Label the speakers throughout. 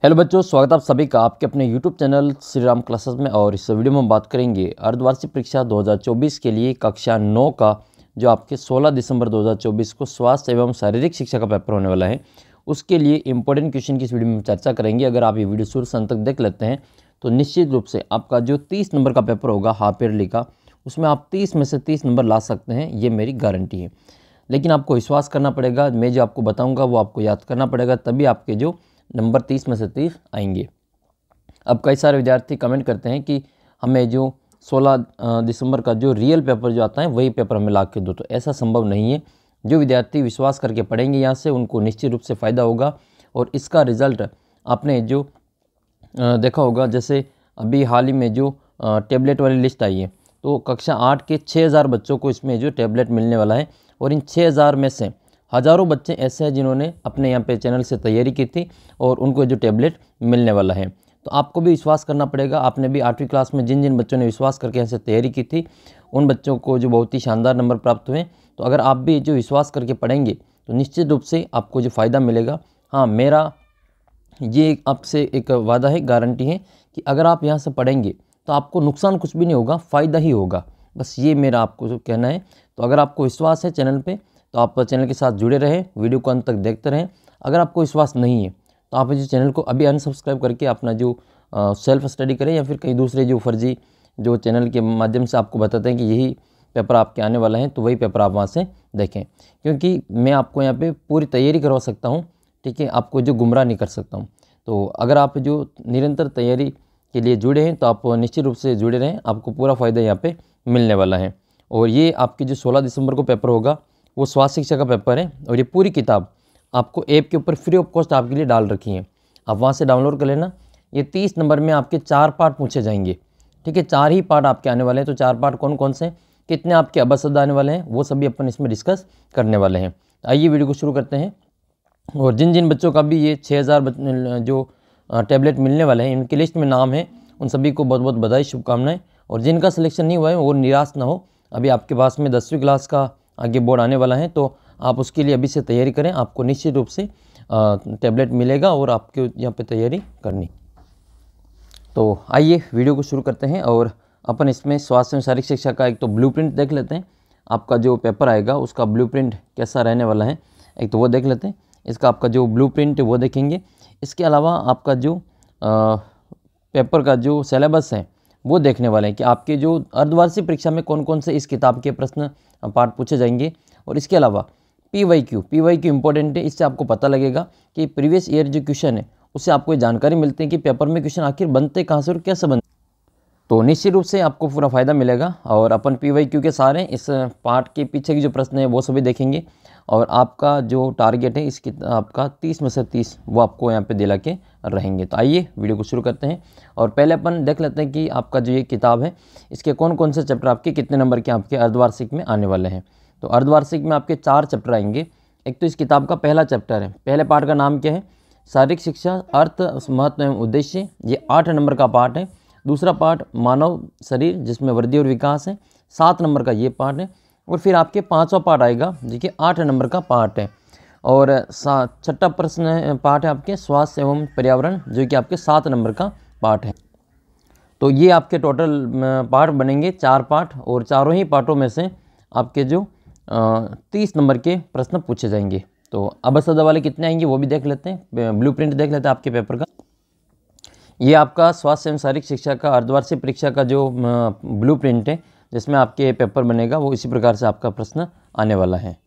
Speaker 1: Hello बच्चों, स्वागत है आप सभी का आपके अपने YouTube channel Shri Ram classes में। और इस वीडियो में हम बात करेंगे अर्धवार्षिक परीक्षा 2024 के लिए कक्षा 9 का जो आपके 16 दिसंबर 2024 को स्वास्थ्य एवं शारीरिक शिक्षा का पेपर होने वाला है, उसके लिए इंपॉर्टेंट क्वेश्चन की इस वीडियो में चर्चा करेंगे। अगर आप ये वीडियो शुरू से अंत तक देख लेते हैं तो निश्चित रूप से आपका जो 30 नंबर का पेपर होगा हाफ ईयरली का, उसमें आप 30 में से 30 नंबर ला सकते हैं, ये मेरी गारंटी है। लेकिन आपको विश्वास करना पड़ेगा, मैं जो आपको बताऊँगा वो आपको याद करना पड़ेगा, तभी आपके जो नंबर 30 में से 30 आएंगे। अब कई सारे विद्यार्थी कमेंट करते हैं कि हमें जो 16 दिसंबर का जो रियल पेपर जो आता है वही पेपर हमें ला के दो, तो ऐसा संभव नहीं है। जो विद्यार्थी विश्वास करके पढ़ेंगे यहाँ से, उनको निश्चित रूप से फ़ायदा होगा। और इसका रिज़ल्ट आपने जो देखा होगा, जैसे अभी हाल ही में जो टैबलेट वाली लिस्ट आई है, तो कक्षा 8 के 6000 बच्चों को इसमें जो टैबलेट मिलने वाला है। और इन 6000 में से हज़ारों बच्चे ऐसे हैं जिन्होंने अपने यहाँ पे चैनल से तैयारी की थी और उनको जो टैबलेट मिलने वाला है। तो आपको भी विश्वास करना पड़ेगा। आपने भी 8वीं क्लास में जिन जिन बच्चों ने विश्वास करके यहाँ से तैयारी की थी, उन बच्चों को जो बहुत ही शानदार नंबर प्राप्त हुए। तो अगर आप भी जो विश्वास करके पढ़ेंगे तो निश्चित रूप से आपको जो फ़ायदा मिलेगा। हाँ, मेरा ये आपसे एक वादा है, गारंटी है कि अगर आप यहाँ से पढ़ेंगे तो आपको नुकसान कुछ भी नहीं होगा, फ़ायदा ही होगा। बस ये मेरा आपको जो कहना है। तो अगर आपको विश्वास है चैनल पे, तो आप चैनल के साथ जुड़े रहें, वीडियो को अंत तक देखते रहें। अगर आपको विश्वास नहीं है तो आप इस चैनल को अभी अनसब्सक्राइब करके अपना जो सेल्फ स्टडी करें, या फिर कई दूसरे जो फर्जी जो चैनल के माध्यम से आपको बताते हैं कि यही पेपर आपके आने वाला है, तो वही पेपर आप वहाँ से देखें। क्योंकि मैं आपको यहाँ पे पूरी तैयारी करवा सकता हूँ, ठीक है, आपको जो गुमराह नहीं कर सकता हूँ। तो अगर आप जो निरंतर तैयारी के लिए जुड़े हैं तो आप निश्चित रूप से जुड़े रहें, आपको पूरा फ़ायदा यहाँ पे मिलने वाला है। और ये आपकी जो 16 दिसंबर को पेपर होगा वो स्वास्थ्य शिक्षा का पेपर है। और ये पूरी किताब आपको ऐप के ऊपर फ्री ऑफ कॉस्ट आपके लिए डाल रखी है, आप वहाँ से डाउनलोड कर लेना। ये 30 नंबर में आपके 4 पार्ट पूछे जाएंगे, ठीक है, 4 ही पार्ट आपके आने वाले हैं। तो 4 पार्ट कौन कौन से, कितने आपके अबसद आने वाले हैं, वो सभी अपन इसमें डिस्कस करने वाले हैं। आइए वीडियो को शुरू करते हैं। और जिन जिन बच्चों का भी ये 6000 जो टैबलेट मिलने वाले हैं, इनकी लिस्ट में नाम है, उन सभी को बहुत बहुत बधाई, शुभकामनाएं। और जिनका सिलेक्शन नहीं हुआ है वो निराश ना हो। अभी आपके पास में 10वीं क्लास का आगे बोर्ड आने वाला है, तो आप उसके लिए अभी से तैयारी करें। आपको निश्चित रूप से टैबलेट मिलेगा और आपको यहाँ पे तैयारी करनी। तो आइए वीडियो को शुरू करते हैं। और अपन इसमें स्वास्थ्य एवं शारीरिक शिक्षा का एक तो ब्लूप्रिंट देख लेते हैं। आपका जो पेपर आएगा उसका ब्लूप्रिंट कैसा रहने वाला है, एक तो वो देख लेते हैं। इसका आपका जो ब्लूप्रिंट है वो देखेंगे। इसके अलावा आपका जो पेपर का जो सिलेबस है वो देखने वाले हैं कि आपके जो अर्धवार्षिक परीक्षा में कौन कौन से इस किताब के प्रश्न पार्ट पूछे जाएंगे। और इसके अलावा पीवाईक्यू इंपॉर्टेंट है। इससे आपको पता लगेगा कि प्रीवियस ईयर जो क्वेश्चन है उससे आपको जानकारी मिलती है कि पेपर में क्वेश्चन आखिर बनते कहाँ से और कैसे बनते। तो निश्चित रूप से आपको पूरा फ़ायदा मिलेगा। और अपन पीवाईक्यू के सारे इस पार्ट के पीछे की जो प्रश्न है वो सभी देखेंगे। और आपका जो टारगेट है इस किताब का 30 में से 30 वो आपको यहाँ पे दिला के रहेंगे। तो आइए वीडियो को शुरू करते हैं। और पहले अपन देख लेते हैं कि आपका जो ये किताब है इसके कौन कौन से चैप्टर आपके कितने नंबर के आपके अर्धवार्षिक में आने वाले हैं। तो अर्धवार्षिक में आपके 4 चैप्टर आएंगे। एक तो इस किताब का पहला चैप्टर है, पहले पार्ट का नाम क्या है, शारीरिक शिक्षा, अर्थ, महत्व एवं उद्देश्य, ये 8 नंबर का पार्ट है। दूसरा पार्ट मानव शरीर जिसमें वृद्धि और विकास है, 7 नंबर का ये पार्ट है। और फिर आपके 5वां पार्ट आएगा जो कि 8 नंबर का पार्ट है। और 6ठा प्रश्न पार्ट है आपके स्वास्थ्य एवं पर्यावरण जो कि आपके 7 नंबर का पार्ट है। तो ये आपके टोटल पार्ट बनेंगे 4 पार्ट। और चारों ही पार्टों में से आपके जो 30 नंबर के प्रश्न पूछे जाएंगे। तो अबसदा वाले कितने आएंगे वो भी देख लेते हैं, ब्लूप्रिंट देख लेते हैं आपके पेपर का। ये आपका स्वास्थ्य एवं शारीरिक शिक्षा का अर्धवार्षिक परीक्षा का जो ब्लूप्रिंट है जिसमें आपके पेपर बनेगा, वो इसी प्रकार से आपका प्रश्न आने वाला है।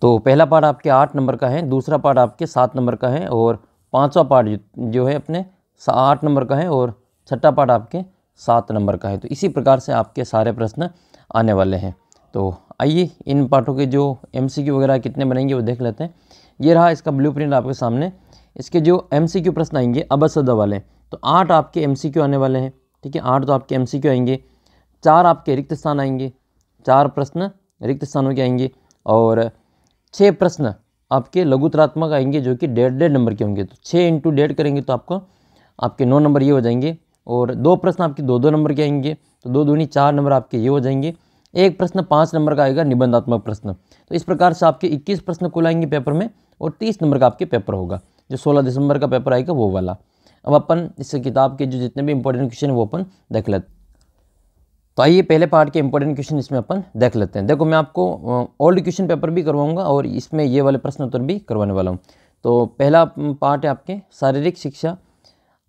Speaker 1: तो पहला पार्ट आपके 8 नंबर का है, दूसरा पार्ट आपके 7 नंबर का है, और 5वां पार्ट जो है अपने 8 नंबर का है, और 6ठा पार्ट आपके 7 नंबर का है। तो इसी प्रकार से आपके सारे प्रश्न आने वाले हैं। तो आइए इन पार्टों के जो MCQ वगैरह कितने बनेंगे वो देख लेते हैं। ये रहा इसका ब्लूप्रिंट आपके सामने। इसके जो MCQ प्रश्न आएंगे अबसदा वाले, तो 8 आपके MCQ आने वाले हैं, ठीक है, 8 तो आपके MCQ आएंगे। 4 आपके रिक्त स्थान आएंगे, 4 प्रश्न रिक्त स्थानों के आएंगे। और 6 प्रश्न आपके लघुतरात्मक आएंगे जो कि 1.5 नंबर के होंगे। तो 6 × 1.5 करेंगे तो आपको आपके 9 नंबर ये हो जाएंगे। और 2 प्रश्न आपके 2-2 नंबर के आएंगे, तो 2 दूनी 4 नंबर आपके ये हो जाएंगे। एक प्रश्न 5 नंबर का आएगा, निबंधात्मक प्रश्न। तो इस प्रकार से आपके 21 प्रश्न कुल आएंगे पेपर में, और 30 नंबर का आपके पेपर होगा। जो 16 दिसंबर का पेपर आएगा वो वाला। अब अपन इस किताब के जो जितने भी इंपॉर्टेंट क्वेश्चन है वो अपन देख लेते हैं। तो आइए पहले पार्ट के इंपॉर्टेंट क्वेश्चन इसमें अपन देख लेते हैं। देखो मैं आपको ओल्ड क्वेश्चन पेपर भी करवाऊंगा और इसमें ये वाले प्रश्न उत्तर भी करवाने वाला हूँ। तो पहला पार्ट है आपके शारीरिक शिक्षा,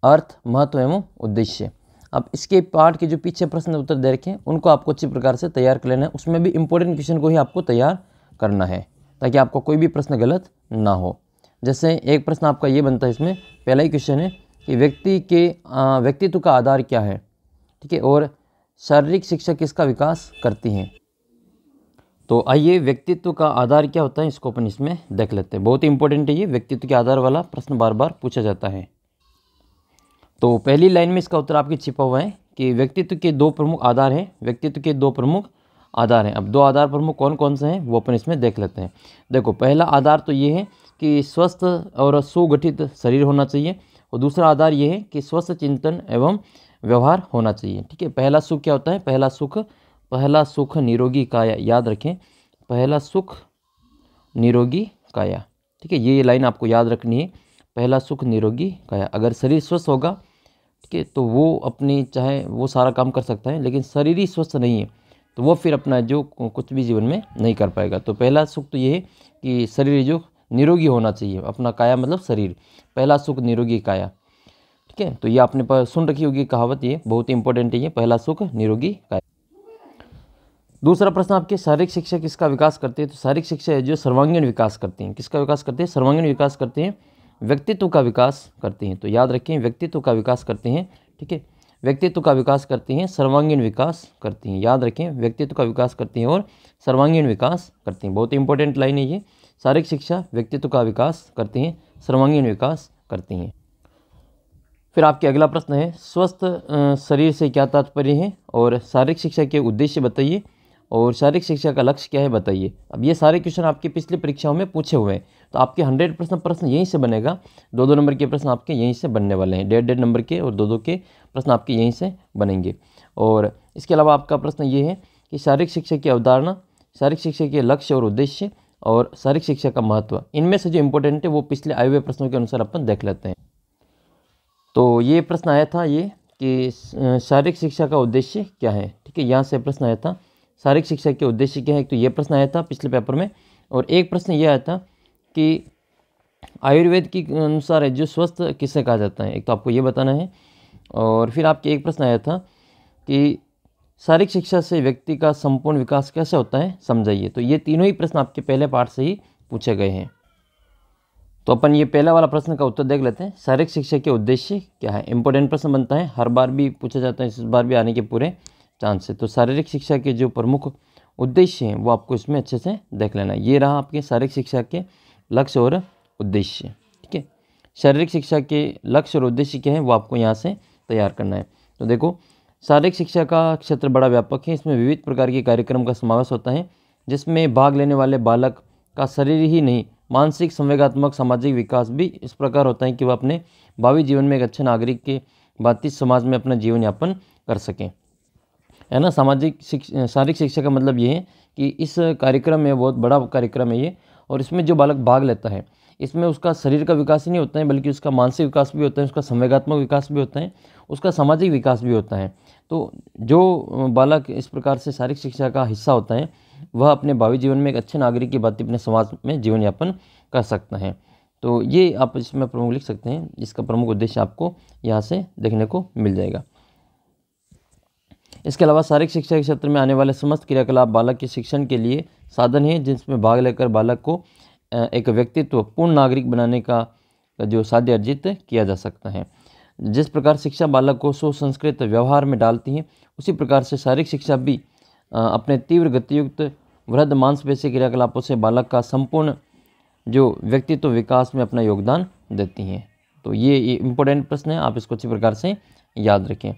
Speaker 1: अर्थ, महत्व एवं उद्देश्य। अब इसके पार्ट के जो पीछे प्रश्न उत्तर दे रखे हैं उनको आपको अच्छी प्रकार से तैयार कर लेना है। उसमें भी इंपॉर्टेंट क्वेश्चन को ही आपको तैयार करना है ताकि आपको कोई भी प्रश्न गलत ना हो। जैसे एक प्रश्न आपका ये बनता है, इसमें पहला ही क्वेश्चन है कि व्यक्तित्व का आधार क्या है, ठीक है, और शारीरिक शिक्षा किसका विकास करती है। तो आइए व्यक्तित्व का आधार क्या होता है इसको अपन इसमें देख लेते हैं। बहुत ही इंपॉर्टेंट है ये, व्यक्तित्व के आधार वाला प्रश्न बार बार पूछा जाता है। तो पहली लाइन में इसका उत्तर आपके छिपा हुआ है कि व्यक्तित्व के दो प्रमुख आधार हैं। व्यक्तित्व के दो प्रमुख आधार हैं। अब दो आधार प्रमुख कौन कौन से हैं वो अपन इसमें देख लेते हैं। देखो पहला आधार तो ये है कि स्वस्थ और सुगठित शरीर होना चाहिए, और दूसरा आधार ये है कि स्वस्थ चिंतन एवं व्यवहार होना चाहिए, ठीक है। पहला सुख क्या होता है, पहला सुख निरोगी काया, याद रखें, पहला सुख निरोगी काया, ठीक है। ये लाइन आपको याद रखनी है, पहला सुख निरोगी काया। अगर शरीर स्वस्थ होगा, ठीक है, तो वो अपनी चाहे वो सारा काम कर सकता है, लेकिन शरीर ही स्वस्थ नहीं है तो वो फिर अपना जो कुछ भी जीवन में नहीं कर पाएगा। तो पहला सुख तो ये है कि शरीर जो निरोगी होना चाहिए, अपना काया मतलब शरीर, पहला सुख निरोगी काया, ठीक है। तो ये आपने पर सुन रखी होगी कहावत, ये बहुत ही इंपॉर्टेंट है, ये पहला सुख निरोगी काया। दूसरा प्रश्न आपके शारीरिक शिक्षा किसका विकास करती है। तो शारीरिक शिक्षा है जो सर्वांगीण विकास करती हैं। किसका विकास करते हैं, सर्वांगीण विकास करते हैं, व्यक्तित्व का विकास करती हैं। तो याद रखें, व्यक्तित्व का विकास करते हैं, ठीक है, व्यक्तित्व का विकास करती हैं, सर्वांगीण विकास करती हैं। याद रखें, व्यक्तित्व का विकास करती हैं और सर्वांगीण विकास करती हैं। बहुत इंपॉर्टेंट लाइन है ये, शारीरिक शिक्षा व्यक्तित्व का विकास करती हैं, सर्वांगीण विकास करती हैं। फिर आपके अगला प्रश्न है, स्वस्थ शरीर से क्या तात्पर्य है और शारीरिक शिक्षा के उद्देश्य बताइए और शारीरिक शिक्षा का लक्ष्य क्या है बताइए। अब ये सारे क्वेश्चन आपकी पिछली परीक्षाओं में पूछे हुए हैं, तो आपके 100% प्रश्न यहीं से बनेगा। 2-2 नंबर के प्रश्न आपके यहीं से बनने वाले हैं, 1.5 नंबर के और 2-2 के प्रश्न आपके यहीं से बनेंगे। और इसके अलावा आपका प्रश्न ये है कि शारीरिक शिक्षा की अवधारणा, शारीरिक शिक्षा के लक्ष्य और उद्देश्य और शारीरिक शिक्षा का महत्व, इनमें से जो इंपॉर्टेंट है वो पिछले आए हुए प्रश्नों के अनुसार अपन देख लेते हैं। तो ये प्रश्न आया था ये कि शारीरिक शिक्षा का उद्देश्य क्या है, ठीक है, यहाँ से प्रश्न आया था शारीरिक शिक्षा के उद्देश्य क्या है। तो ये प्रश्न आया था पिछले पेपर में। और एक प्रश्न ये आया था कि आयुर्वेद के अनुसार है जो स्वस्थ किसे कहा जाता है, एक तो आपको ये बताना है। और फिर आपके एक प्रश्न आया था कि शारीरिक शिक्षा से व्यक्ति का संपूर्ण विकास कैसे होता है समझाइए। तो ये तीनों ही प्रश्न आपके पहले पार्ट से ही पूछे गए हैं। तो अपन ये पहला वाला प्रश्न का उत्तर देख लेते हैं, शारीरिक शिक्षा के उद्देश्य क्या है। इंपॉर्टेंट प्रश्न बनता है, हर बार भी पूछा जाता है, इस बार भी आने के पूरे चांस है। तो शारीरिक शिक्षा के जो प्रमुख उद्देश्य हैं वो आपको इसमें अच्छे से देख लेना है। ये रहा आपके शारीरिक शिक्षा के लक्ष्य और उद्देश्य, ठीक है। शारीरिक शिक्षा के लक्ष्य और उद्देश्य क्या है वो आपको यहाँ से तैयार करना है। तो देखो, शारीरिक शिक्षा का क्षेत्र बड़ा व्यापक है, इसमें विविध प्रकार के कार्यक्रम का समावेश होता है, जिसमें भाग लेने वाले बालक का शरीर ही नहीं, मानसिक, संवेगात्मक, सामाजिक विकास भी इस प्रकार होता है कि वह अपने भावी जीवन में एक अच्छे नागरिक के बातचीत समाज में अपना जीवन यापन कर सकें, है ना। शारीरिक शिक्षा का मतलब ये है कि इस कार्यक्रम में, बहुत बड़ा कार्यक्रम है ये, और इसमें जो बालक भाग लेता है इसमें उसका शरीर का विकास ही नहीं होता है, बल्कि उसका मानसिक विकास भी होता है, उसका संवेगात्मक विकास भी होता है, उसका सामाजिक विकास भी होता है। तो जो बालक इस प्रकार से शारीरिक शिक्षा का हिस्सा होता है वह अपने भावी जीवन में एक अच्छे नागरिक की बात अपने समाज में जीवन यापन कर सकता है। तो ये आप इसमें प्रमुख लिख सकते हैं, इसका प्रमुख उद्देश्य आपको यहाँ से देखने को मिल जाएगा। इसके अलावा शारीरिक शिक्षा के क्षेत्र में आने वाले समस्त क्रियाकलाप बालक के शिक्षण के लिए साधन है, जिसमें भाग लेकर बालक को एक व्यक्तित्व पूर्ण नागरिक बनाने का जो साध्य अर्जित किया जा सकता है। जिस प्रकार शिक्षा बालक को सुसंस्कृत व्यवहार में डालती है, उसी प्रकार से शारीरिक शिक्षा भी अपने तीव्र गतियुक्त वृद्ध मांसपेशी क्रियाकलापों से बालक का संपूर्ण जो व्यक्तित्व विकास में अपना योगदान देती हैं। तो ये इम्पोर्टेंट प्रश्न है, आप इसको अच्छी प्रकार से याद रखें।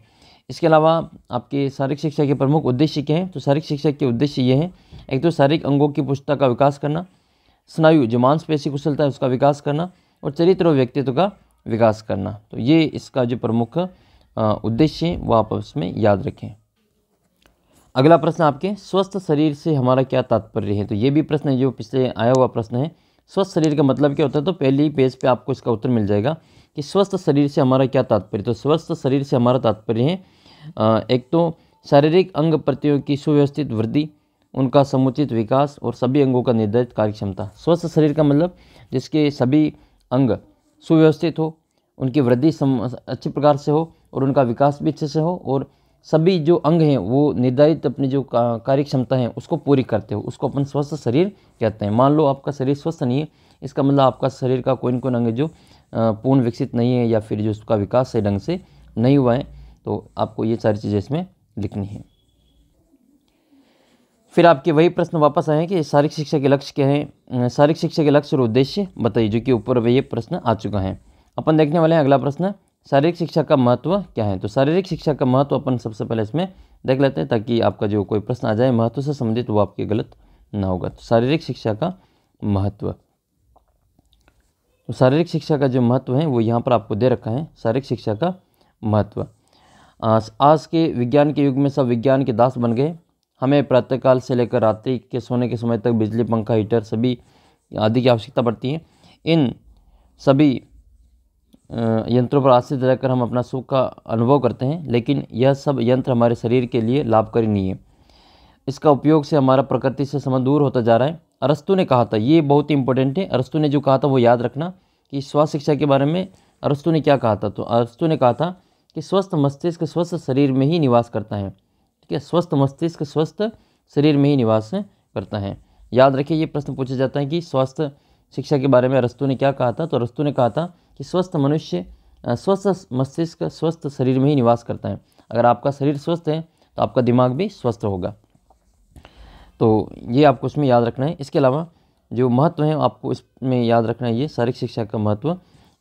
Speaker 1: इसके अलावा आपके शारीरिक शिक्षा के प्रमुख उद्देश्य क्या हैं। तो शारीरिक शिक्षा के उद्देश्य ये हैं, एक तो शारीरिक अंगों की पुष्टता का विकास करना, स्नायु जो मांसपेशी कुशलता है उसका विकास करना, और चरित्र और व्यक्तित्व का विकास करना। तो ये इसका जो प्रमुख उद्देश्य है वो आप इसमें याद रखें। अगला प्रश्न आपके, स्वस्थ शरीर से हमारा क्या तात्पर्य है। तो ये भी प्रश्न है जो पिछले आया हुआ प्रश्न है, स्वस्थ शरीर का मतलब क्या होता है, तो पहले ही पेज पे आपको इसका उत्तर मिल जाएगा कि स्वस्थ शरीर से हमारा क्या तात्पर्य। तो स्वस्थ शरीर से हमारा तात्पर्य है एक तो शारीरिक अंग प्रत्ययों की सुव्यवस्थित वृद्धि, उनका समुचित विकास और सभी अंगों का निर्धारित कार्यक्षमता। स्वस्थ शरीर का मतलब जिसके सभी अंग सुव्यवस्थित हो, उनकी वृद्धि अच्छी प्रकार से हो और उनका विकास भी अच्छे से हो, और सभी जो अंग हैं वो निर्धारित अपनी जो कार्य क्षमता है उसको पूरी करते हो, उसको अपन स्वस्थ शरीर कहते हैं। मान लो आपका शरीर स्वस्थ नहीं है, इसका मतलब आपका शरीर का कोई न कोई अंग जो पूर्ण विकसित नहीं है या फिर जो उसका विकास सही ढंग से नहीं हुआ है, तो आपको ये सारी चीज़ें इसमें लिखनी है। फिर आपके वही प्रश्न वापस आए हैं कि शारीरिक शिक्षा के लक्ष्य क्या है, शारीरिक शिक्षा के लक्ष्य और उद्देश्य बताइए, जो कि ऊपर ये प्रश्न आ चुका है। अपन देखने वाले हैं अगला प्रश्न, शारीरिक शिक्षा का महत्व क्या है। तो शारीरिक शिक्षा का महत्व अपन सबसे पहले इसमें देख लेते हैं, ताकि आपका जो कोई प्रश्न आ जाए महत्व से संबंधित वो आपके गलत ना होगा। तो शारीरिक शिक्षा का महत्व, तो शारीरिक शिक्षा का जो महत्व है वो यहाँ पर आपको दे रखा है। शारीरिक शिक्षा का महत्व, आज के विज्ञान के युग में सब विज्ञान के दास बन गए। हमें प्रातःकाल से लेकर रात्रि के सोने के समय तक बिजली, पंखा, हीटर सभी आदि की आवश्यकता पड़ती है। इन सभी यंत्रों पर आश्रित रहकर हम अपना सुख का अनुभव करते हैं, लेकिन यह सब यंत्र हमारे शरीर के लिए लाभकारी नहीं है। इसका उपयोग से हमारा प्रकृति से संबंध दूर होता जा रहा है। अरस्तु ने कहा था, ये बहुत ही इंपॉर्टेंट है, अरस्तु ने जो कहा था वो याद रखना कि स्वास्थ्य शिक्षा के बारे में अरस्तु ने क्या कहा था। तो अरस्तु ने कहा था कि स्वस्थ मस्तिष्क स्वस्थ शरीर में ही निवास करता है। ठीक है, स्वस्थ मस्तिष्क स्वस्थ शरीर में ही निवास करता है। याद रखिए, ये प्रश्न पूछा जाता है कि स्वास्थ्य शिक्षा के बारे में अरस्तु ने क्या कहा था। तो अरस्तु ने कहा था कि स्वस्थ मनुष्य स्वस्थ मस्तिष्क स्वस्थ शरीर में ही निवास करता है। अगर आपका शरीर स्वस्थ है तो आपका दिमाग भी स्वस्थ होगा। तो ये आपको इसमें याद रखना है। इसके अलावा जो महत्व है आपको इसमें याद रखना है, ये शारीरिक शिक्षा का महत्व,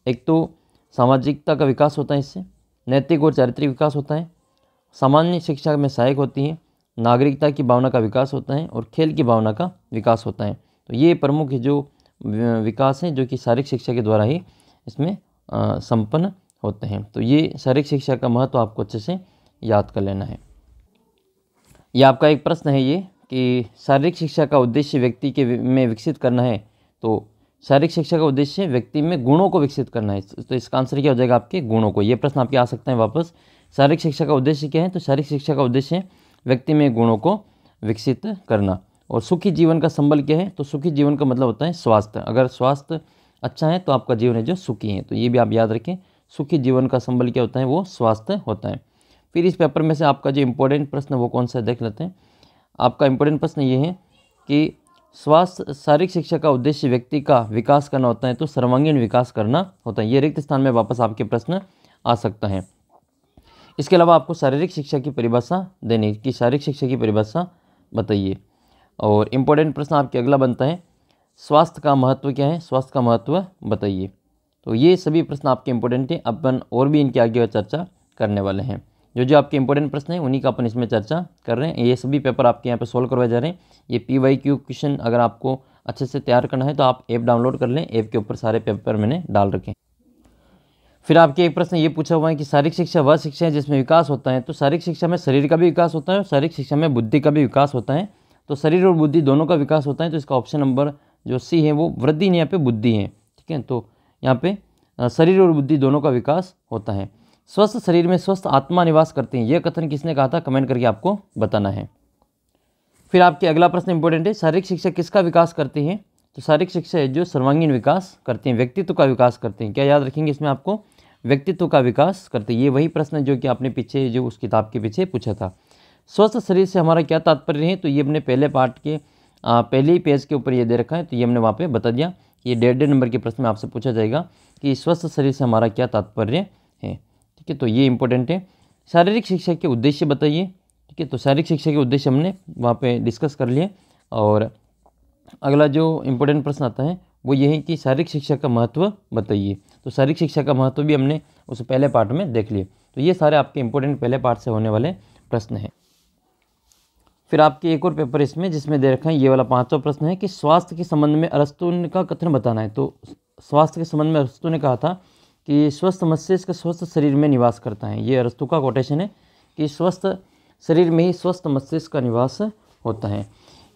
Speaker 1: एक तो सामाजिकता का विकास होता है, इससे नैतिक और चारित्रिक विकास होता है, सामान्य शिक्षा में सहायक होती है, नागरिकता की भावना का विकास होता है और खेल की भावना का विकास होता है। तो ये प्रमुख जो विकास हैं जो कि शारीरिक शिक्षा के द्वारा ही इसमें संपन्न होते हैं। तो ये शारीरिक शिक्षा का महत्व आपको अच्छे से याद कर लेना है। ये आपका एक प्रश्न है ये कि शारीरिक शिक्षा का उद्देश्य व्यक्ति के में विकसित करना है। तो शारीरिक शिक्षा का उद्देश्य व्यक्ति में गुणों को विकसित करना है। तो इसका आंसर क्या हो जाएगा, आपके गुणों को। ये प्रश्न आपके आ सकते हैं वापस। शारीरिक शिक्षा का उद्देश्य क्या है, तो शारीरिक शिक्षा का उद्देश्य व्यक्ति में गुणों को विकसित करना। और सुखी जीवन का संबल क्या है, तो सुखी जीवन का मतलब होता है स्वास्थ्य। अगर स्वास्थ्य अच्छा है तो आपका जीवन है जो सुखी है। तो ये भी आप याद रखें, सुखी जीवन का संबल क्या होता है, वो स्वास्थ्य होता है। फिर इस पेपर में से आपका जो इम्पोर्टेंट प्रश्न वो कौन सा है देख लेते हैं। आपका इम्पोर्टेंट प्रश्न ये है कि स्वास्थ्य शारीरिक शिक्षा का उद्देश्य व्यक्ति का विकास करना होता है, तो सर्वांगीण विकास करना होता है। ये रिक्त स्थान में वापस आपके प्रश्न आ सकता है। इसके अलावा आपको शारीरिक शिक्षा की परिभाषा देनी कि शारीरिक शिक्षा की परिभाषा बताइए। और इम्पोर्टेंट प्रश्न आपके अगला बनता है, स्वास्थ्य का महत्व क्या है, स्वास्थ्य का महत्व बताइए। तो ये सभी प्रश्न आपके इम्पोर्टेंट हैं। अपन और भी इनके आगे चर्चा करने वाले हैं। जो आपके इंपॉर्टेंट प्रश्न हैं उन्हीं का अपन इसमें चर्चा कर रहे हैं। ये सभी पेपर आपके यहाँ पे सोल्व करवाए जा रहे हैं। ये PYQ क्वेश्चन अगर आपको अच्छे से तैयार करना है तो आप ऐप डाउनलोड कर लें। ऐप के ऊपर सारे पेपर मैंने डाल रखे हैं। फिर आपके एक प्रश्न ये पूछा हुआ है कि शारीरिक शिक्षा वह शिक्षा है जिसमें विकास होता है। तो शारीरिक शिक्षा में शरीर का भी विकास होता है और शारीरिक शिक्षा में बुद्धि का भी विकास होता है। तो शरीर और बुद्धि दोनों का विकास होता है। तो इसका ऑप्शन नंबर जो C है वो वृद्धि नहीं, यहाँ पे बुद्धि है। ठीक है, तो यहाँ पे शरीर और बुद्धि दोनों का विकास होता है। स्वस्थ शरीर में स्वस्थ आत्मा निवास करती है। यह कथन किसने कहा था, कमेंट करके आपको बताना है। फिर आपके अगला प्रश्न इंपॉर्टेंट है, शारीरिक शिक्षा किसका विकास करती है। तो शारीरिक शिक्षा है जो सर्वांगीण विकास करती है, व्यक्तित्व का विकास करते हैं। क्या याद रखेंगे इसमें आपको, व्यक्तित्व का विकास करते हैं। ये वही प्रश्न जो कि आपने पीछे जो उस किताब के पीछे पूछा था। स्वस्थ शरीर से हमारा क्या तात्पर्य है, तो ये अपने पहले पार्ट के पहले ही पेज के ऊपर ये दे रखा है। तो ये हमने वहाँ पे बता दिया। ये 1.5 नंबर के प्रश्न में आपसे पूछा जाएगा कि स्वस्थ शरीर से हमारा क्या तात्पर्य है। ठीक है, तो ये इंपॉर्टेंट है। शारीरिक शिक्षा के उद्देश्य बताइए। ठीक है, तो शारीरिक शिक्षा के उद्देश्य हमने वहाँ पे डिस्कस कर लिए। और अगला जो इम्पोर्टेंट प्रश्न आता है वो ये है कि शारीरिक शिक्षा का महत्व बताइए। तो शारीरिक शिक्षा का महत्व भी हमने उस पहले पार्ट में देख लिए। तो ये सारे आपके इंपॉर्टेंट पहले पार्ट से होने वाले प्रश्न हैं। फिर आपके एक और पेपर इसमें जिसमें दे रखा है, ये वाला 5वां प्रश्न है कि स्वास्थ्य के संबंध में अरस्तु का कथन बताना है। तो स्वास्थ्य के संबंध में अरस्तु ने कहा था कि स्वस्थ मस्तिष्क स्वस्थ शरीर में निवास करता है। ये अरस्तु का कोटेशन है कि स्वस्थ शरीर में ही स्वस्थ मस्तिष्क का निवास होता है।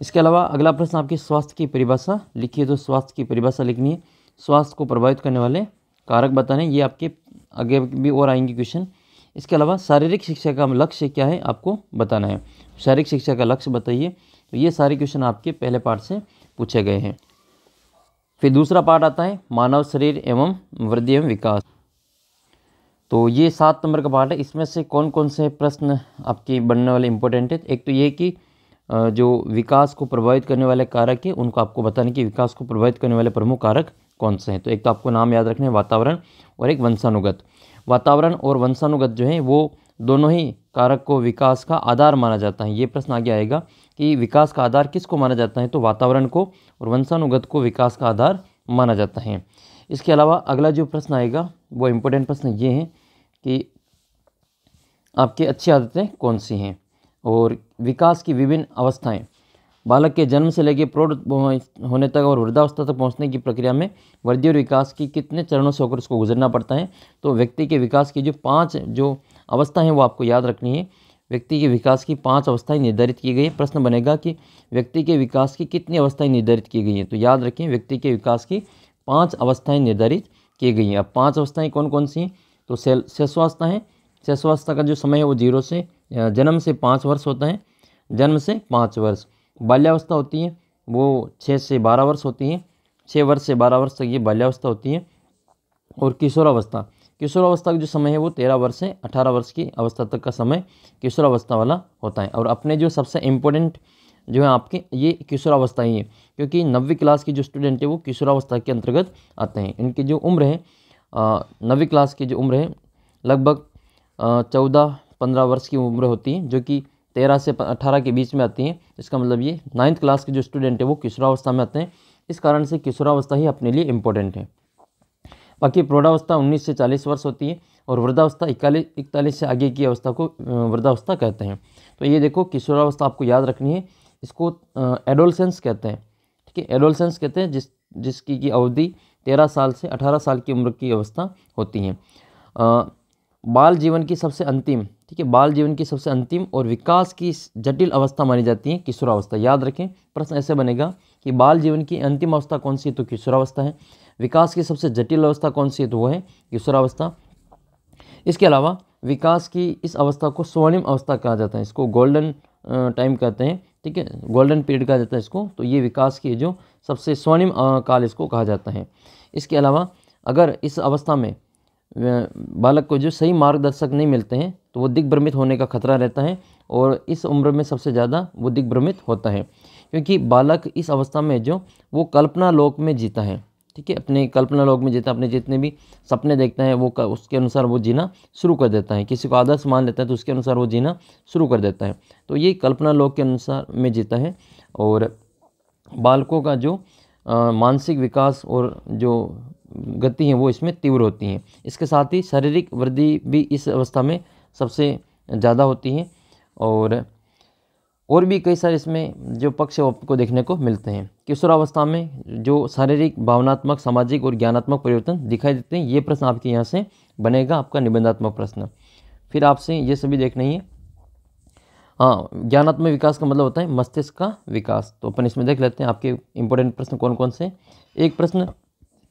Speaker 1: इसके अलावा अगला प्रश्न आपकी स्वास्थ्य की परिभाषा लिखिए। तो स्वास्थ्य की परिभाषा लिखनी है। स्वास्थ्य को प्रभावित करने वाले कारक बताने, ये आपके आगे भी और आएंगे क्वेश्चन। इसके अलावा शारीरिक शिक्षा का लक्ष्य क्या है आपको बताना है। शारीरिक शिक्षा का लक्ष्य बताइए। तो ये सारे क्वेश्चन आपके पहले पार्ट से पूछे गए हैं। फिर दूसरा पार्ट आता है मानव शरीर एवं वृद्धि एवं विकास। तो ये 7 नंबर का पार्ट है। इसमें से कौन कौन से प्रश्न आपके बनने वाले इंपॉर्टेंट है। एक तो ये कि जो विकास को प्रभावित करने वाले कारक है उनको आपको बताने कि विकास को प्रभावित करने वाले प्रमुख कारक कौन से हैं। तो एक तो आपको नाम याद रखने हैं, वातावरण और एक वंशानुगत। वातावरण और वंशानुगत जो है वो दोनों ही कारक को विकास का आधार माना जाता है। ये प्रश्न आगे आएगा कि विकास का आधार किसको माना जाता है। तो वातावरण को और वंशानुगत को विकास का आधार माना जाता है। इसके अलावा अगला जो प्रश्न आएगा वो इम्पोर्टेंट प्रश्न ये है कि आपकी अच्छी आदतें कौन सी हैं और विकास की विभिन्न अवस्थाएं। बालक के जन्म से लेकर प्रौढ़ होने तक और वृद्धावस्था तक पहुंचने की प्रक्रिया में वृद्धि और विकास की कितने चरणों से होकर उसको गुजरना पड़ता है। तो व्यक्ति के विकास की जो 5 जो अवस्था हैं वो आपको याद रखनी है। व्यक्ति के विकास की 5 अवस्थाएं निर्धारित की गई है। प्रश्न बनेगा कि व्यक्ति के विकास की कितनी अवस्थाएं निर्धारित की गई हैं। तो याद रखें व्यक्ति के विकास की 5 अवस्थाएं निर्धारित की गई हैं। अब 5 अवस्थाएं कौन कौन सी हैं। तो शिशुअवस्था है। शिशुअवस्था का जो समय है वो 0 से जन्म से 5 वर्ष होता है, जन्म से 5 वर्ष। बाल्यावस्था होती है वो 6 से 12 वर्ष होती है, 6 वर्ष से 12 वर्ष तक ये बाल्यावस्था होती है। और किशोरावस्था, किशोरावस्था का जो समय है वो 13 वर्ष से 18 वर्ष की अवस्था तक का समय किशोरावस्था वाला होता है। और अपने जो सबसे इम्पोर्टेंट जो है आपके ये किशोरावस्था ही है, क्योंकि 9वीं क्लास की जो स्टूडेंट है वो किशोरावस्था के अंतर्गत आते हैं। इनकी जो उम्र है 9वीं क्लास की जो उम्र है लगभग 14-15 वर्ष की उम्र होती है, जो कि 13 से 18 के बीच में आती हैं। इसका मतलब ये 9th क्लास के जो स्टूडेंट है वो किशोरावस्था में आते हैं। इस कारण से किशोरावस्था ही अपने लिए इम्पोर्टेंट है। बाकी प्रौढ़ावस्था 19 से 40 वर्ष होती है और वृद्धावस्था 41 से आगे की अवस्था को वृद्धावस्था कहते हैं। तो ये देखो किशोरावस्था आपको याद रखनी है। इसको एडोलसेंस कहते हैं। ठीक है, एडोलसेंस कहते हैं जिसकी की अवधि 13 साल से 18 साल की उम्र की अवस्था होती है। बाल जीवन की सबसे अंतिम, ठीक है, बाल जीवन की सबसे अंतिम और विकास की जटिल अवस्था मानी जाती है किशोरावस्था। याद रखें प्रश्न ऐसे बनेगा कि बाल जीवन की अंतिम अवस्था कौन सी है। तो किशोरावस्था है। विकास की सबसे जटिल अवस्था कौन सी है। तो वो है किशोरावस्था। इसके अलावा विकास की इस अवस्था को स्वर्णिम अवस्था कहा जाता है। इसको गोल्डन टाइम कहते हैं। ठीक है, गोल्डन पीरियड कहा जाता है इसको। तो ये विकास की जो सबसे स्वर्णिम काल इसको कहा जाता है। इसके अलावा अगर इस अवस्था में बालक को जो सही मार्गदर्शक नहीं मिलते हैं तो वो दिग्भ्रमित होने का खतरा रहता है। और इस उम्र में सबसे ज़्यादा वो दिग्भ्रमित होता है, क्योंकि बालक इस अवस्था में जो वो कल्पना लोक में जीता है। ठीक है, अपने कल्पना लोक में जीता, अपने जितने भी सपने देखता है वो उसके अनुसार वो जीना शुरू कर देता है। किसी को आदर्श मान लेता है तो उसके अनुसार वो जीना शुरू कर देता है। तो ये कल्पना लोक के अनुसार में जीता है। और बालकों का जो मानसिक विकास और जो गति है वो इसमें तीव्र होती हैं। इसके साथ ही शारीरिक वृद्धि भी इस अवस्था में सबसे ज़्यादा होती है। और भी कई सारे इसमें जो पक्ष आपको देखने को मिलते हैं। किशोरावस्था में जो शारीरिक, भावनात्मक, सामाजिक और ज्ञानात्मक परिवर्तन दिखाई देते हैं। ये प्रश्न आपके यहाँ से बनेगा, आपका निबंधात्मक प्रश्न। फिर आपसे ये सभी देखना ही है। हाँ, ज्ञानात्मक विकास का मतलब होता है मस्तिष्क का विकास। तो अपन इसमें देख लेते हैं आपके इंपॉर्टेंट प्रश्न कौन कौन से। एक प्रश्न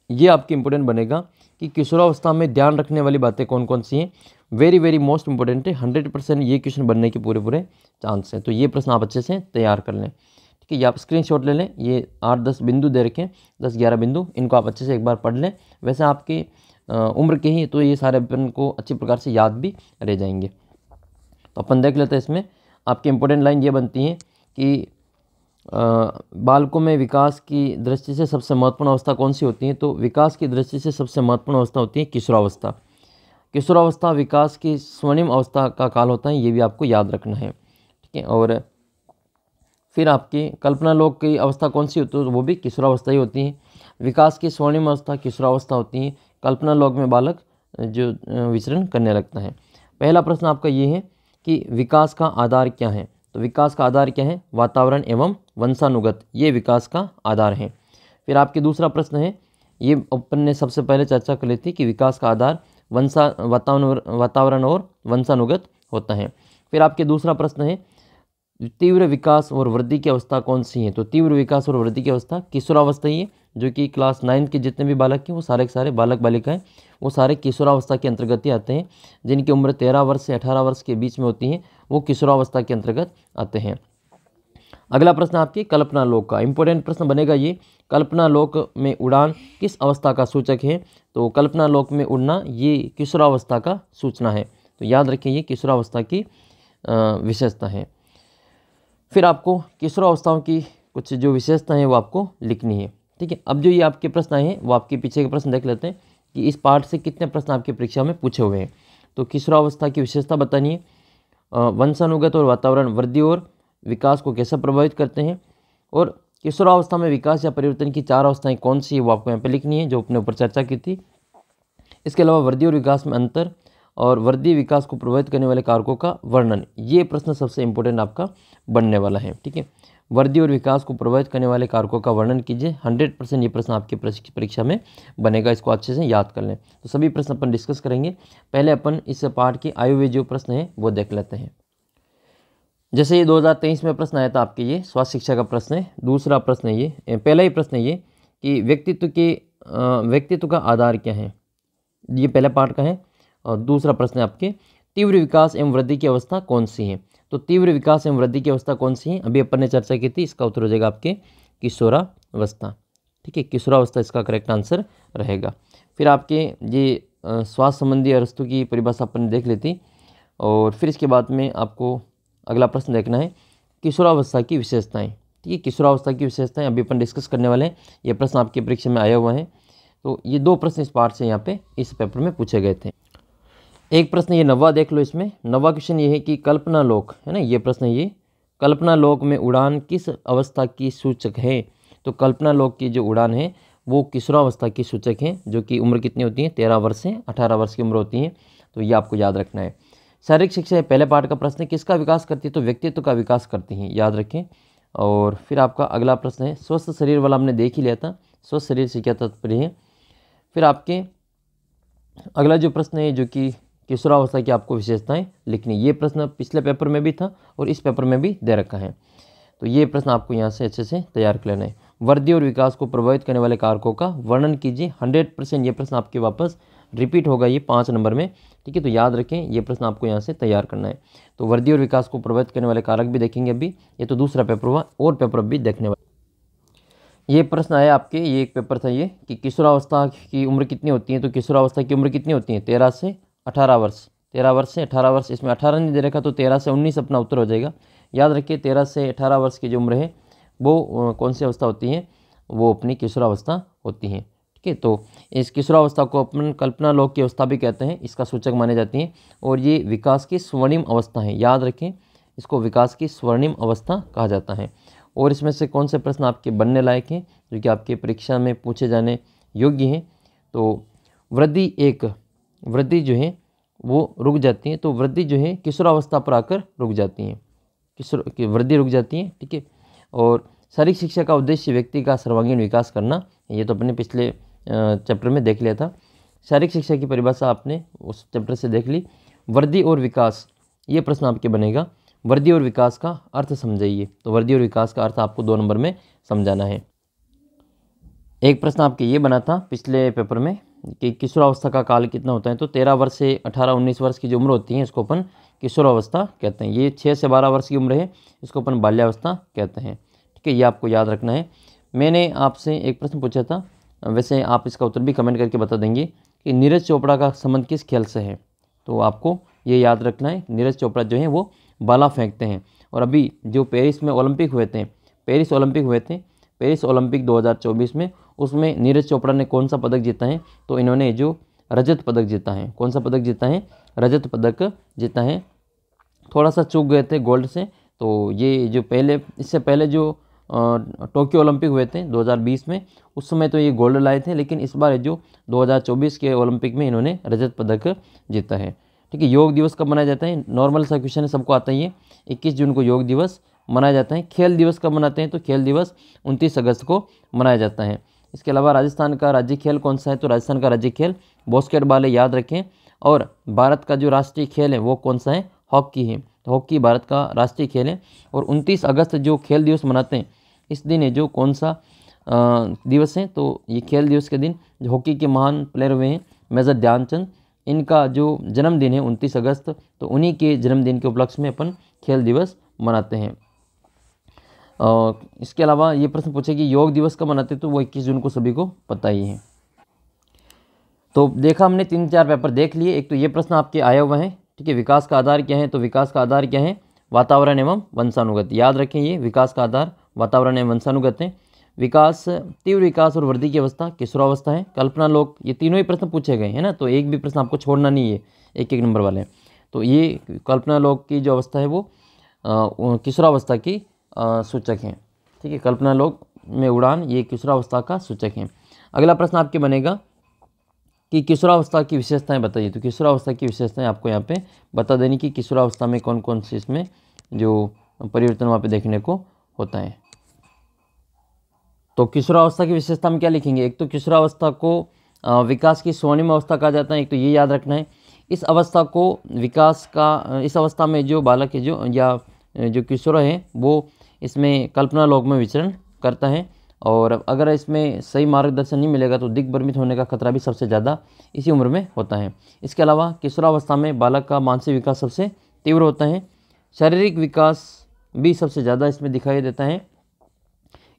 Speaker 1: ये आपके इंपॉर्टेंट बनेगा कि किशोरावस्था में ध्यान रखने वाली बातें कौन कौन सी हैं। वेरी वेरी मोस्ट इंपॉर्टेंट है। 100% ये क्वेश्चन बनने के पूरे चांस है। तो ये प्रश्न आप अच्छे से तैयार कर लें। ठीक है, ये आप स्क्रीनशॉट ले लें। ये 8-10 बिंदु दे रखें, 10-11 बिंदु, इनको आप अच्छे से एक बार पढ़ लें। वैसे आपके उम्र के ही तो ये सारे अपन को अच्छी प्रकार से याद भी रह जाएंगे। तो अपन देख लेते हैं। इसमें आपकी इंपॉर्टेंट लाइन ये बनती है कि बालकों में विकास की दृष्टि से सबसे महत्वपूर्ण अवस्था कौन सी होती है। तो विकास की दृष्टि से सबसे महत्वपूर्ण अवस्था होती है किशोरावस्था। किशोरावस्था विकास की स्वर्णिम अवस्था का काल होता है, ये भी आपको याद रखना है। ठीक है, और फिर आपकी कल्पना लोक की अवस्था कौन सी होती है। तो वो भी किशोरावस्था ही होती है। विकास की स्वर्णिम अवस्था किशोरावस्था होती है। कल्पना लोक में बालक जो विचरण करने लगता है। पहला प्रश्न आपका ये है कि विकास का आधार क्या है। तो विकास का आधार क्या है। वातावरण एवं वंशानुगत, ये विकास का आधार है। फिर आपके दूसरा प्रश्न है, ये अपन ने सबसे पहले चर्चा कर ली थी कि विकास का आधार वातावरण और वंशानुगत होता है। फिर आपके दूसरा प्रश्न है तीव्र विकास और वृद्धि की अवस्था कौन सी है? तो तीव्र विकास और वृद्धि की अवस्था किशोरावस्था ही है, जो कि क्लास 9 के जितने भी बालक हैं वो सारे के सारे बालक बालिकाएं वो सारे किशोरावस्था के अंतर्गत ही आते हैं। जिनकी उम्र 13 वर्ष से 18 वर्ष के बीच में होती है वो किशोरावस्था के अंतर्गत आते हैं। अगला प्रश्न आपकी कल्पना लोक का इंपॉर्टेंट प्रश्न बनेगा ये, कल्पना लोक में उड़ान किस अवस्था का सूचक है? तो कल्पना लोक में उड़ना ये किशोरावस्था का सूचना है। तो याद रखिए ये किशोरावस्था की विशेषता है। फिर आपको किशोरावस्थाओं की कुछ जो विशेषता है वो आपको लिखनी है। ठीक है, अब जो ये आपके प्रश्न आए हैं वो आपके पीछे के प्रश्न देख लेते हैं कि इस पार्ट से कितने प्रश्न आपकी परीक्षा में पूछे हुए हैं। तो किशोरावस्था की विशेषता बतानी है, वंशानुगत और वातावरण वृद्धि और विकास को कैसे प्रभावित करते हैं, और किशोरावस्था में विकास या परिवर्तन की 4 अवस्थाएं कौन सी है वो आपको यहाँ पे लिखनी है जो अपने ऊपर चर्चा की थी। इसके अलावा वृद्धि और विकास में अंतर और वृद्धि विकास को प्रभावित करने वाले कारकों का वर्णन, ये प्रश्न सबसे इंपॉर्टेंट आपका बनने वाला है। ठीक है, वृद्धि और विकास को प्रभावित करने वाले कारकों का वर्णन कीजिए। 100% ये प्रश्न आपके परीक्षा में बनेगा, इसको अच्छे से याद कर लें। तो सभी प्रश्न अपन डिस्कस करेंगे। पहले अपन इस पाठ के आयु जो प्रश्न है वो देख लेते हैं। जैसे ये 2023 में प्रश्न आया था आपके, ये स्वास्थ्य शिक्षा का प्रश्न है। दूसरा प्रश्न है ये, पहला ही प्रश्न है ये कि व्यक्तित्व का आधार क्या है, ये पहला पार्ट का है। और दूसरा प्रश्न है आपके तीव्र विकास एवं वृद्धि की अवस्था कौन सी है? तो तीव्र विकास एवं वृद्धि की अवस्था कौन सी है अभी अपन ने चर्चा की थी, इसका उत्तर हो जाएगा आपके किशोरावस्था। ठीक है, किशोरावस्था इसका करेक्ट आंसर रहेगा। फिर आपके ये स्वास्थ्य संबंधी अवस्था की परिभाषा अपन ने देख ली थी, और फिर इसके बाद में आपको अगला प्रश्न देखना है किशोरावस्था की विशेषताएं। ठीक है, किशोरावस्था की विशेषताएं अभी अपन डिस्कस करने वाले हैं। ये प्रश्न आपकी परीक्षा में आया हुआ है। तो ये 2 प्रश्न इस पार्ट से यहाँ पे इस पेपर में पूछे गए थे। एक प्रश्न ये 9वां देख लो, इसमें 9वां क्वेश्चन ये है कि कल्पना लोक है ना, ये प्रश्न है ये, कल्पना लोक में उड़ान किस अवस्था की सूचक है? तो कल्पना लोक की जो उड़ान है वो किशोरावस्था की सूचक है, जो कि उम्र कितनी होती है? 13 वर्ष से 18 वर्ष की उम्र होती है। तो ये आपको याद रखना है। शारीरिक शिक्षा पहले पार्ट का प्रश्न है, किसका विकास करती है? तो व्यक्तित्व का विकास करती है, याद रखें। और फिर आपका अगला प्रश्न है स्वस्थ शरीर वाला, हमने देख ही लिया था, स्वस्थ शरीर से क्या तात्पर्य है। फिर आपके अगला जो प्रश्न है जो कि किशोरावस्था की आपको विशेषताएं लिखनी, ये प्रश्न पिछले पेपर में भी था और इस पेपर में भी दे रखा है। तो ये प्रश्न आपको यहाँ से अच्छे से तैयार कर लेना है। वृद्धि और विकास को प्रभावित करने वाले कारकों का वर्णन कीजिए। 100% ये प्रश्न आपके वापस रिपीट होगा ये 5 नंबर में। ठीक है, तो याद रखें ये प्रश्न आपको यहाँ से तैयार करना है। तो वृद्धि और विकास को प्रभावित करने वाले कारक भी देखेंगे अभी, ये तो दूसरा पेपर हुआ, और पेपर भी देखने वाले। ये प्रश्न आया आपके, ये एक पेपर था ये कि किशोरावस्था की उम्र कितनी होती है? तो किशोरावस्था की उम्र कितनी होती है? 13 से 18 वर्ष। 13 वर्ष से 18 वर्ष, इसमें 18 नहीं दे रखा तो 13 से 19 अपना उत्तर हो जाएगा। याद रखिए 13 से 18 वर्ष की जो उम्र है वो कौन सी अवस्था होती है? वो अपनी किशोरावस्था होती है। ठीक है, तो इस किशोरावस्था को अपन कल्पना लोक की अवस्था भी कहते हैं, इसका सूचक माने जाती हैं, और ये विकास की स्वर्णिम अवस्था है। याद रखें इसको विकास की स्वर्णिम अवस्था कहा जाता है। और इसमें से कौन से प्रश्न आपके बनने लायक हैं जो कि आपके परीक्षा में पूछे जाने योग्य हैं? तो वृद्धि जो है वो रुक जाती है। तो वृद्धि जो है किशोरावस्था पर आकर रुक जाती है, वृद्धि रुक जाती है। ठीक है, और शारीरिक शिक्षा का उद्देश्य व्यक्ति का सर्वांगीण विकास करना, ये तो अपने पिछले चैप्टर में देख लिया था। शारीरिक शिक्षा की परिभाषा आपने उस चैप्टर से देख ली। वृद्धि और विकास, ये प्रश्न आपके बनेगा, वृद्धि और विकास का अर्थ समझाइए। तो वृद्धि और विकास का अर्थ आपको 2 नंबर में समझाना है। एक प्रश्न आपके ये बना था पिछले पेपर में कि किशोरावस्था का काल कितना होता है? तो 13 वर्ष से 18-19 वर्ष की जो उम्र होती है इसको अपन किशोरावस्था कहते हैं। ये 6 से 12 वर्ष की उम्र है, इसको अपन बाल्यावस्था कहते हैं। ठीक है, ये आपको याद रखना है। मैंने आपसे एक प्रश्न पूछा था, वैसे आप इसका उत्तर भी कमेंट करके बता देंगे कि नीरज चोपड़ा का संबंध किस खेल से है? तो आपको ये याद रखना है, नीरज चोपड़ा जो है वो भाला फेंकते हैं। और अभी जो पेरिस में ओलंपिक हुए थे, पेरिस ओलंपिक 2024 में, उसमें नीरज चोपड़ा ने कौन सा पदक जीता है? तो इन्होंने जो रजत पदक जीता है। कौन सा पदक जीता है? रजत पदक जीता है। थोड़ा सा चूक गए थे गोल्ड से। तो ये जो इससे पहले जो टोक्यो ओलंपिक हुए थे 2020 में, उस समय तो ये गोल्ड लाए थे, लेकिन इस बार जो 2024 के ओलंपिक में इन्होंने रजत पदक जीता है। ठीक है, योग दिवस कब मनाया जाता है? नॉर्मल सा क्वेश्चन है, सबको आता ही है। 21 जून को योग दिवस मनाया जाता है। खेल दिवस कब मनाते हैं? तो खेल दिवस 29 अगस्त को मनाया जाता है। इसके अलावा राजस्थान का राज्य खेल कौन सा है? तो राजस्थान का राज्य खेल बास्केटबॉल है, याद रखें। और भारत का जो राष्ट्रीय खेल है वो कौन सा है? हॉकी है। हॉकी भारत का राष्ट्रीय खेल है। और 29 अगस्त जो खेल दिवस मनाते हैं, इस दिन है जो कौन सा दिवस है, तो ये खेल दिवस के दिन जो हॉकी के महान प्लेयर हुए हैं मेजर ध्यानचंद, इनका जो जन्मदिन है 29 अगस्त, तो उन्हीं के जन्मदिन के उपलक्ष्य में अपन खेल दिवस मनाते हैं। इसके अलावा ये प्रश्न पूछे कि योग दिवस कब मनाते हैं, तो वो 21 जून को सभी को पता ही है। तो देखा हमने 3-4 पेपर देख लिए। एक तो ये प्रश्न आपके आया हुआ है, ठीक है, विकास का आधार क्या है, तो विकास का आधार क्या है, वातावरण एवं वंशानुगत। याद रखें, ये विकास का आधार वातावरण एवं वंशानुगत है। विकास, तीव्र विकास और वृद्धि की अवस्था किशोरावस्था है। कल्पना लोक, ये तीनों ही प्रश्न पूछे गए हैं ना, तो एक भी प्रश्न आपको छोड़ना नहीं है, एक एक नंबर वाले। तो ये कल्पना लोक की जो अवस्था है वो किशोरावस्था की सूचक है, ठीक है। कल्पना लोक में उड़ान, ये किशोरावस्था का सूचक है। अगला प्रश्न आपके बनेगा कि किशोरावस्था की विशेषताएं बताइए। तो किशोरावस्था की विशेषताएं आपको यहाँ पे बता देनी कि किशोरावस्था में कौन कौन से इसमें जो परिवर्तन वहाँ पे देखने को होता है। तो किशोरावस्था की विशेषता में क्या लिखेंगे, एक तो किशोरावस्था को विकास की स्वर्णिम अवस्था कहा जाता है, एक तो ये याद रखना है। इस अवस्था को विकास का, इस अवस्था में जो बालक है जो या जो किशोर है वो इसमें कल्पना लोक में विचरण करता है। और अगर इसमें सही मार्गदर्शन नहीं मिलेगा तो दिग्भ्रमित होने का खतरा भी सबसे ज़्यादा इसी उम्र में होता है। इसके अलावा किशोरावस्था में बालक का मानसिक विकास सबसे तीव्र होता है, शारीरिक विकास भी सबसे ज़्यादा इसमें दिखाई देता है।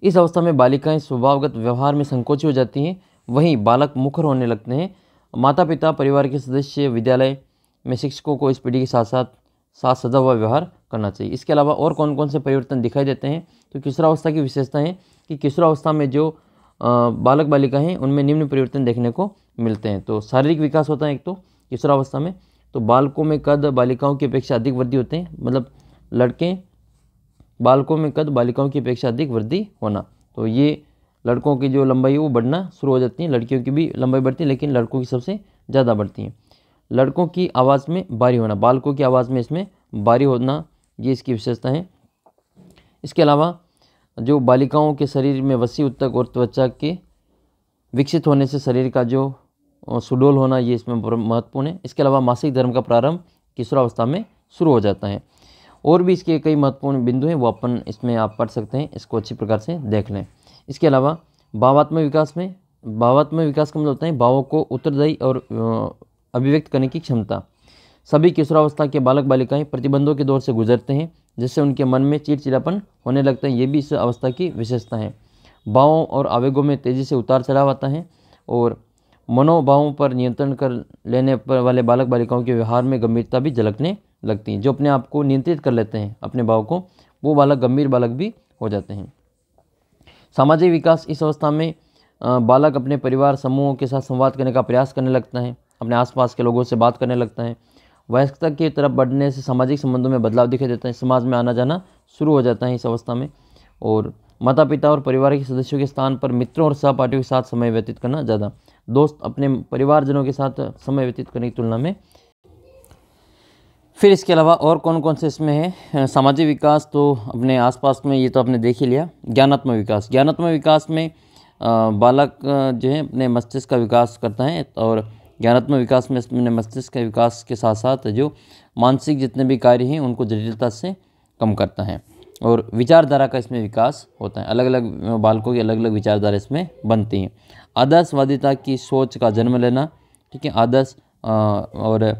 Speaker 1: इस अवस्था में बालिकाएं स्वभावगत व्यवहार में संकोची हो जाती हैं, वहीं बालक मुखर होने लगते हैं। माता पिता, परिवार के सदस्य, विद्यालय में शिक्षकों को इस पीढ़ी के साथ साथ सदा हुआ व्यवहार करना चाहिए। इसके अलावा और कौन कौन से परिवर्तन दिखाई देते हैं, तो किशोरावस्था की विशेषता है कि किशोरावस्था में जो बालक बालिका हैं उनमें निम्न परिवर्तन देखने को मिलते हैं। तो शारीरिक विकास होता है एक तो किशोरावस्था में, तो बालकों में कद बालिकाओं की अपेक्षा अधिक वृद्धि होते हैं, मतलब लड़के बालकों में कद बालिकाओं की अपेक्षा अधिक वृद्धि होना। तो ये लड़कों की जो लंबाई है वो बढ़ना शुरू हो जाती है, लड़कियों की भी लंबाई बढ़ती है लेकिन लड़कों की सबसे ज़्यादा बढ़ती है। लड़कों की आवाज़ में भारी होना, बालकों की आवाज़ में इसमें भारी होना, ये इसकी विशेषता है। इसके अलावा जो बालिकाओं के शरीर में वसी ऊतक और त्वचा के विकसित होने से शरीर का जो सुडौल होना, ये इसमें महत्वपूर्ण है। इसके अलावा मासिक धर्म का प्रारंभ किशोरावस्था में शुरू हो जाता है। और भी इसके कई महत्वपूर्ण बिंदु हैं, वो अपन इसमें आप पढ़ सकते हैं, इसको अच्छी प्रकार से देख लें। इसके अलावा भावात्मक विकास में, भावात्मक विकास का मतलब होता है भावों को उत्तरदायी और अभिव्यक्त करने की क्षमता। सभी किशोरावस्था के बालक बालिकाएं प्रतिबंधों के दौर से गुजरते हैं, जिससे उनके मन में चिड़चिड़ापन होने लगता है, ये भी इस अवस्था की विशेषता है। भावों और आवेगों में तेज़ी से उतार चढ़ाव आता है और मनोभावों पर नियंत्रण कर लेने पर वाले बालक बालिकाओं के व्यवहार में गंभीरता भी झलकने लगती है। जो अपने आप को नियंत्रित कर लेते हैं अपने भाव को, वो बालक गंभीर बालक भी हो जाते हैं। सामाजिक विकास, इस अवस्था में बालक अपने परिवार समूहों के साथ संवाद करने का प्रयास करने लगता है, अपने आसपास के लोगों से बात करने लगता है। वयस्कता की तरफ बढ़ने से सामाजिक संबंधों में बदलाव दिखाई देता है, समाज में आना जाना शुरू हो जाता है इस अवस्था में। और माता पिता और परिवार के सदस्यों के स्थान पर मित्रों और सहपाठियों के साथ समय व्यतीत करना ज़्यादा, दोस्त अपने परिवारजनों के साथ समय व्यतीत करने की तुलना में। फिर इसके अलावा और कौन कौन से इसमें है, सामाजिक विकास तो अपने आसपास में ये तो आपने देख ही लिया। ज्ञानात्मक विकास, ज्ञानात्मक विकास में बालक जो है अपने मस्तिष्क का विकास करता है, और ज्ञानात्मक विकास में अपने मस्तिष्क के विकास के साथ साथ जो मानसिक जितने भी कार्य हैं उनको जटिलता से कम करता है। और विचारधारा का इसमें विकास होता है, अलग अलग बालकों की अलग अलग विचारधारा इसमें बनती हैं। आदर्शवादिता की सोच का जन्म लेना, ठीक है, आदर्श और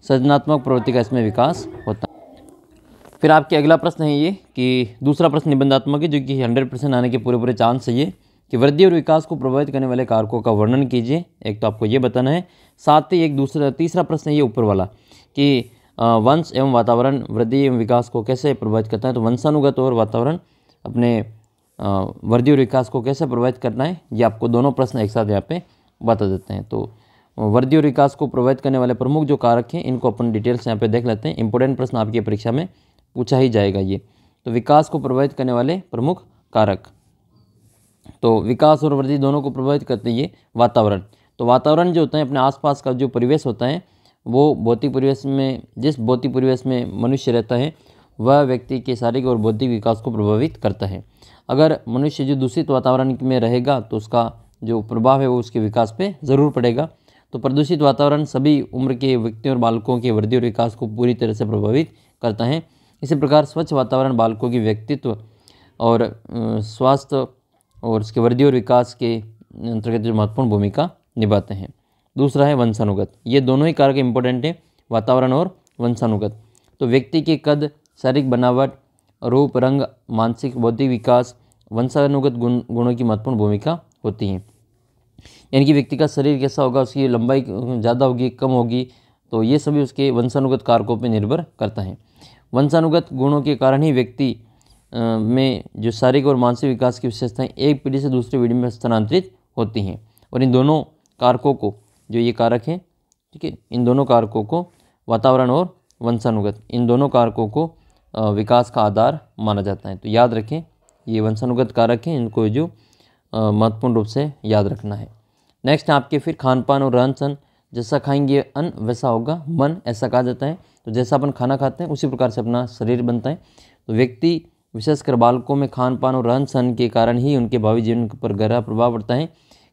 Speaker 1: सृजनात्मक प्रवृत्ति का इसमें विकास होता है। फिर आपके अगला प्रश्न है ये कि दूसरा प्रश्न निबंधात्मक है, जो कि 100% आने के पूरे चांस है ये, कि वृद्धि और विकास को प्रभावित करने वाले कारकों का वर्णन कीजिए। एक तो आपको ये बताना है, साथ ही एक तीसरा प्रश्न है ये ऊपर वाला कि वंश एवं वातावरण वृद्धि एवं विकास को कैसे प्रभावित करता है। तो वंशानुगत और वातावरण अपने वृद्धि और विकास को कैसे प्रभावित करना है, ये आपको दोनों प्रश्न एक साथ यहाँ पे बता देते हैं। तो वृद्धि और विकास को प्रभावित करने वाले प्रमुख जो कारक हैं इनको अपन डिटेल से यहाँ पे देख लेते हैं। इंपॉर्टेंट प्रश्न आपकी परीक्षा में पूछा ही जाएगा ये। तो विकास को प्रभावित करने वाले प्रमुख कारक, तो विकास और वृद्धि दोनों को प्रभावित करते हैं ये वातावरण। तो वातावरण जो होता है अपने आसपास का जो परिवेश होता है, वो भौतिक परिवेश में, जिस भौतिक परिवेश में मनुष्य रहता है वह व्यक्ति के शारीरिक और बौद्धिक विकास को प्रभावित करता है। अगर मनुष्य जो दूषित वातावरण में रहेगा तो उसका जो प्रभाव है वो उसके विकास पे ज़रूर पड़ेगा। तो प्रदूषित वातावरण सभी उम्र के व्यक्तियों और बालकों के वृद्धि और विकास को पूरी तरह से प्रभावित करता है। इसी प्रकार स्वच्छ वातावरण बालकों की व्यक्तित्व और स्वास्थ्य और उसके वृद्धि और विकास के अंतर्गत जो महत्वपूर्ण भूमिका निभाते हैं। दूसरा है वंशानुगत। ये दोनों ही कारक इंपॉर्टेंट है, वातावरण और वंशानुगत। तो व्यक्ति के कद, शारीरिक बनावट, रूप, रंग, मानसिक बौद्धिक विकास, वंशानुगत गुणों की महत्वपूर्ण भूमिका होती है। यानी कि व्यक्ति का शरीर कैसा होगा, उसकी लंबाई ज़्यादा होगी, कम होगी, तो ये सभी उसके वंशानुगत कारकों पर निर्भर करता है। वंशानुगत गुणों के कारण ही व्यक्ति में जो शारीरिक और मानसिक विकास की विशेषताएं एक पीढ़ी से दूसरी पीढ़ी में स्थानांतरित होती हैं। और इन दोनों कारकों को, जो ये कारक हैं, ठीक है, इन दोनों कारकों को, वातावरण और वंशानुगत, इन दोनों कारकों को विकास का आधार माना जाता है। तो याद रखें, ये वंशानुगत कारक हैं, इनको जो महत्वपूर्ण रूप से याद रखना है। नेक्स्ट आपके फिर खान पान और रहन सहन। जैसा खाएंगे अन्न वैसा होगा मन, ऐसा कहा जाता है। तो जैसा अपन खाना खाते हैं उसी प्रकार से अपना शरीर बनता है। तो व्यक्ति विशेषकर बालकों में खान पान और रहन सहन के कारण ही उनके भावी जीवन पर गहरा प्रभाव पड़ता है।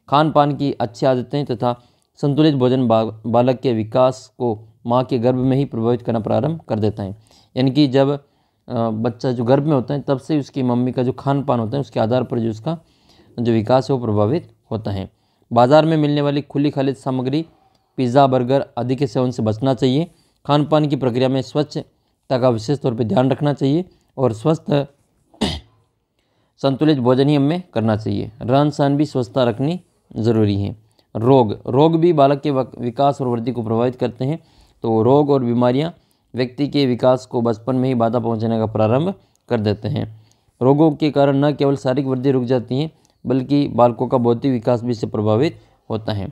Speaker 1: खान पान की अच्छी आदतें तथा संतुलित भोजन बालक के विकास को माँ के गर्भ में ही प्रभावित करना प्रारंभ कर देता है। यानी कि जब बच्चा जो गर्भ में होता है तब से उसकी मम्मी का जो खान पान होता है उसके आधार पर जो उसका जो विकास है वो प्रभावित होता है। बाज़ार में मिलने वाली खुली खालिद सामग्री, पिज़्ज़ा, बर्गर आदि के सेवन से बचना चाहिए। खान पान की प्रक्रिया में स्वच्छता का विशेष तौर पर ध्यान रखना चाहिए और स्वस्थ संतुलित भोजन ही हमें करना चाहिए। रहन सहन भी स्वच्छता रखनी ज़रूरी है। रोग भी बालक के विकास और वृद्धि को प्रभावित करते हैं। तो रोग और बीमारियां व्यक्ति के विकास को बचपन में ही बाधा पहुंचाने का प्रारंभ कर देते हैं। रोगों के कारण न केवल शारीरिक वृद्धि रुक जाती है बल्कि बालकों का बौद्धिक विकास भी इससे प्रभावित होता है।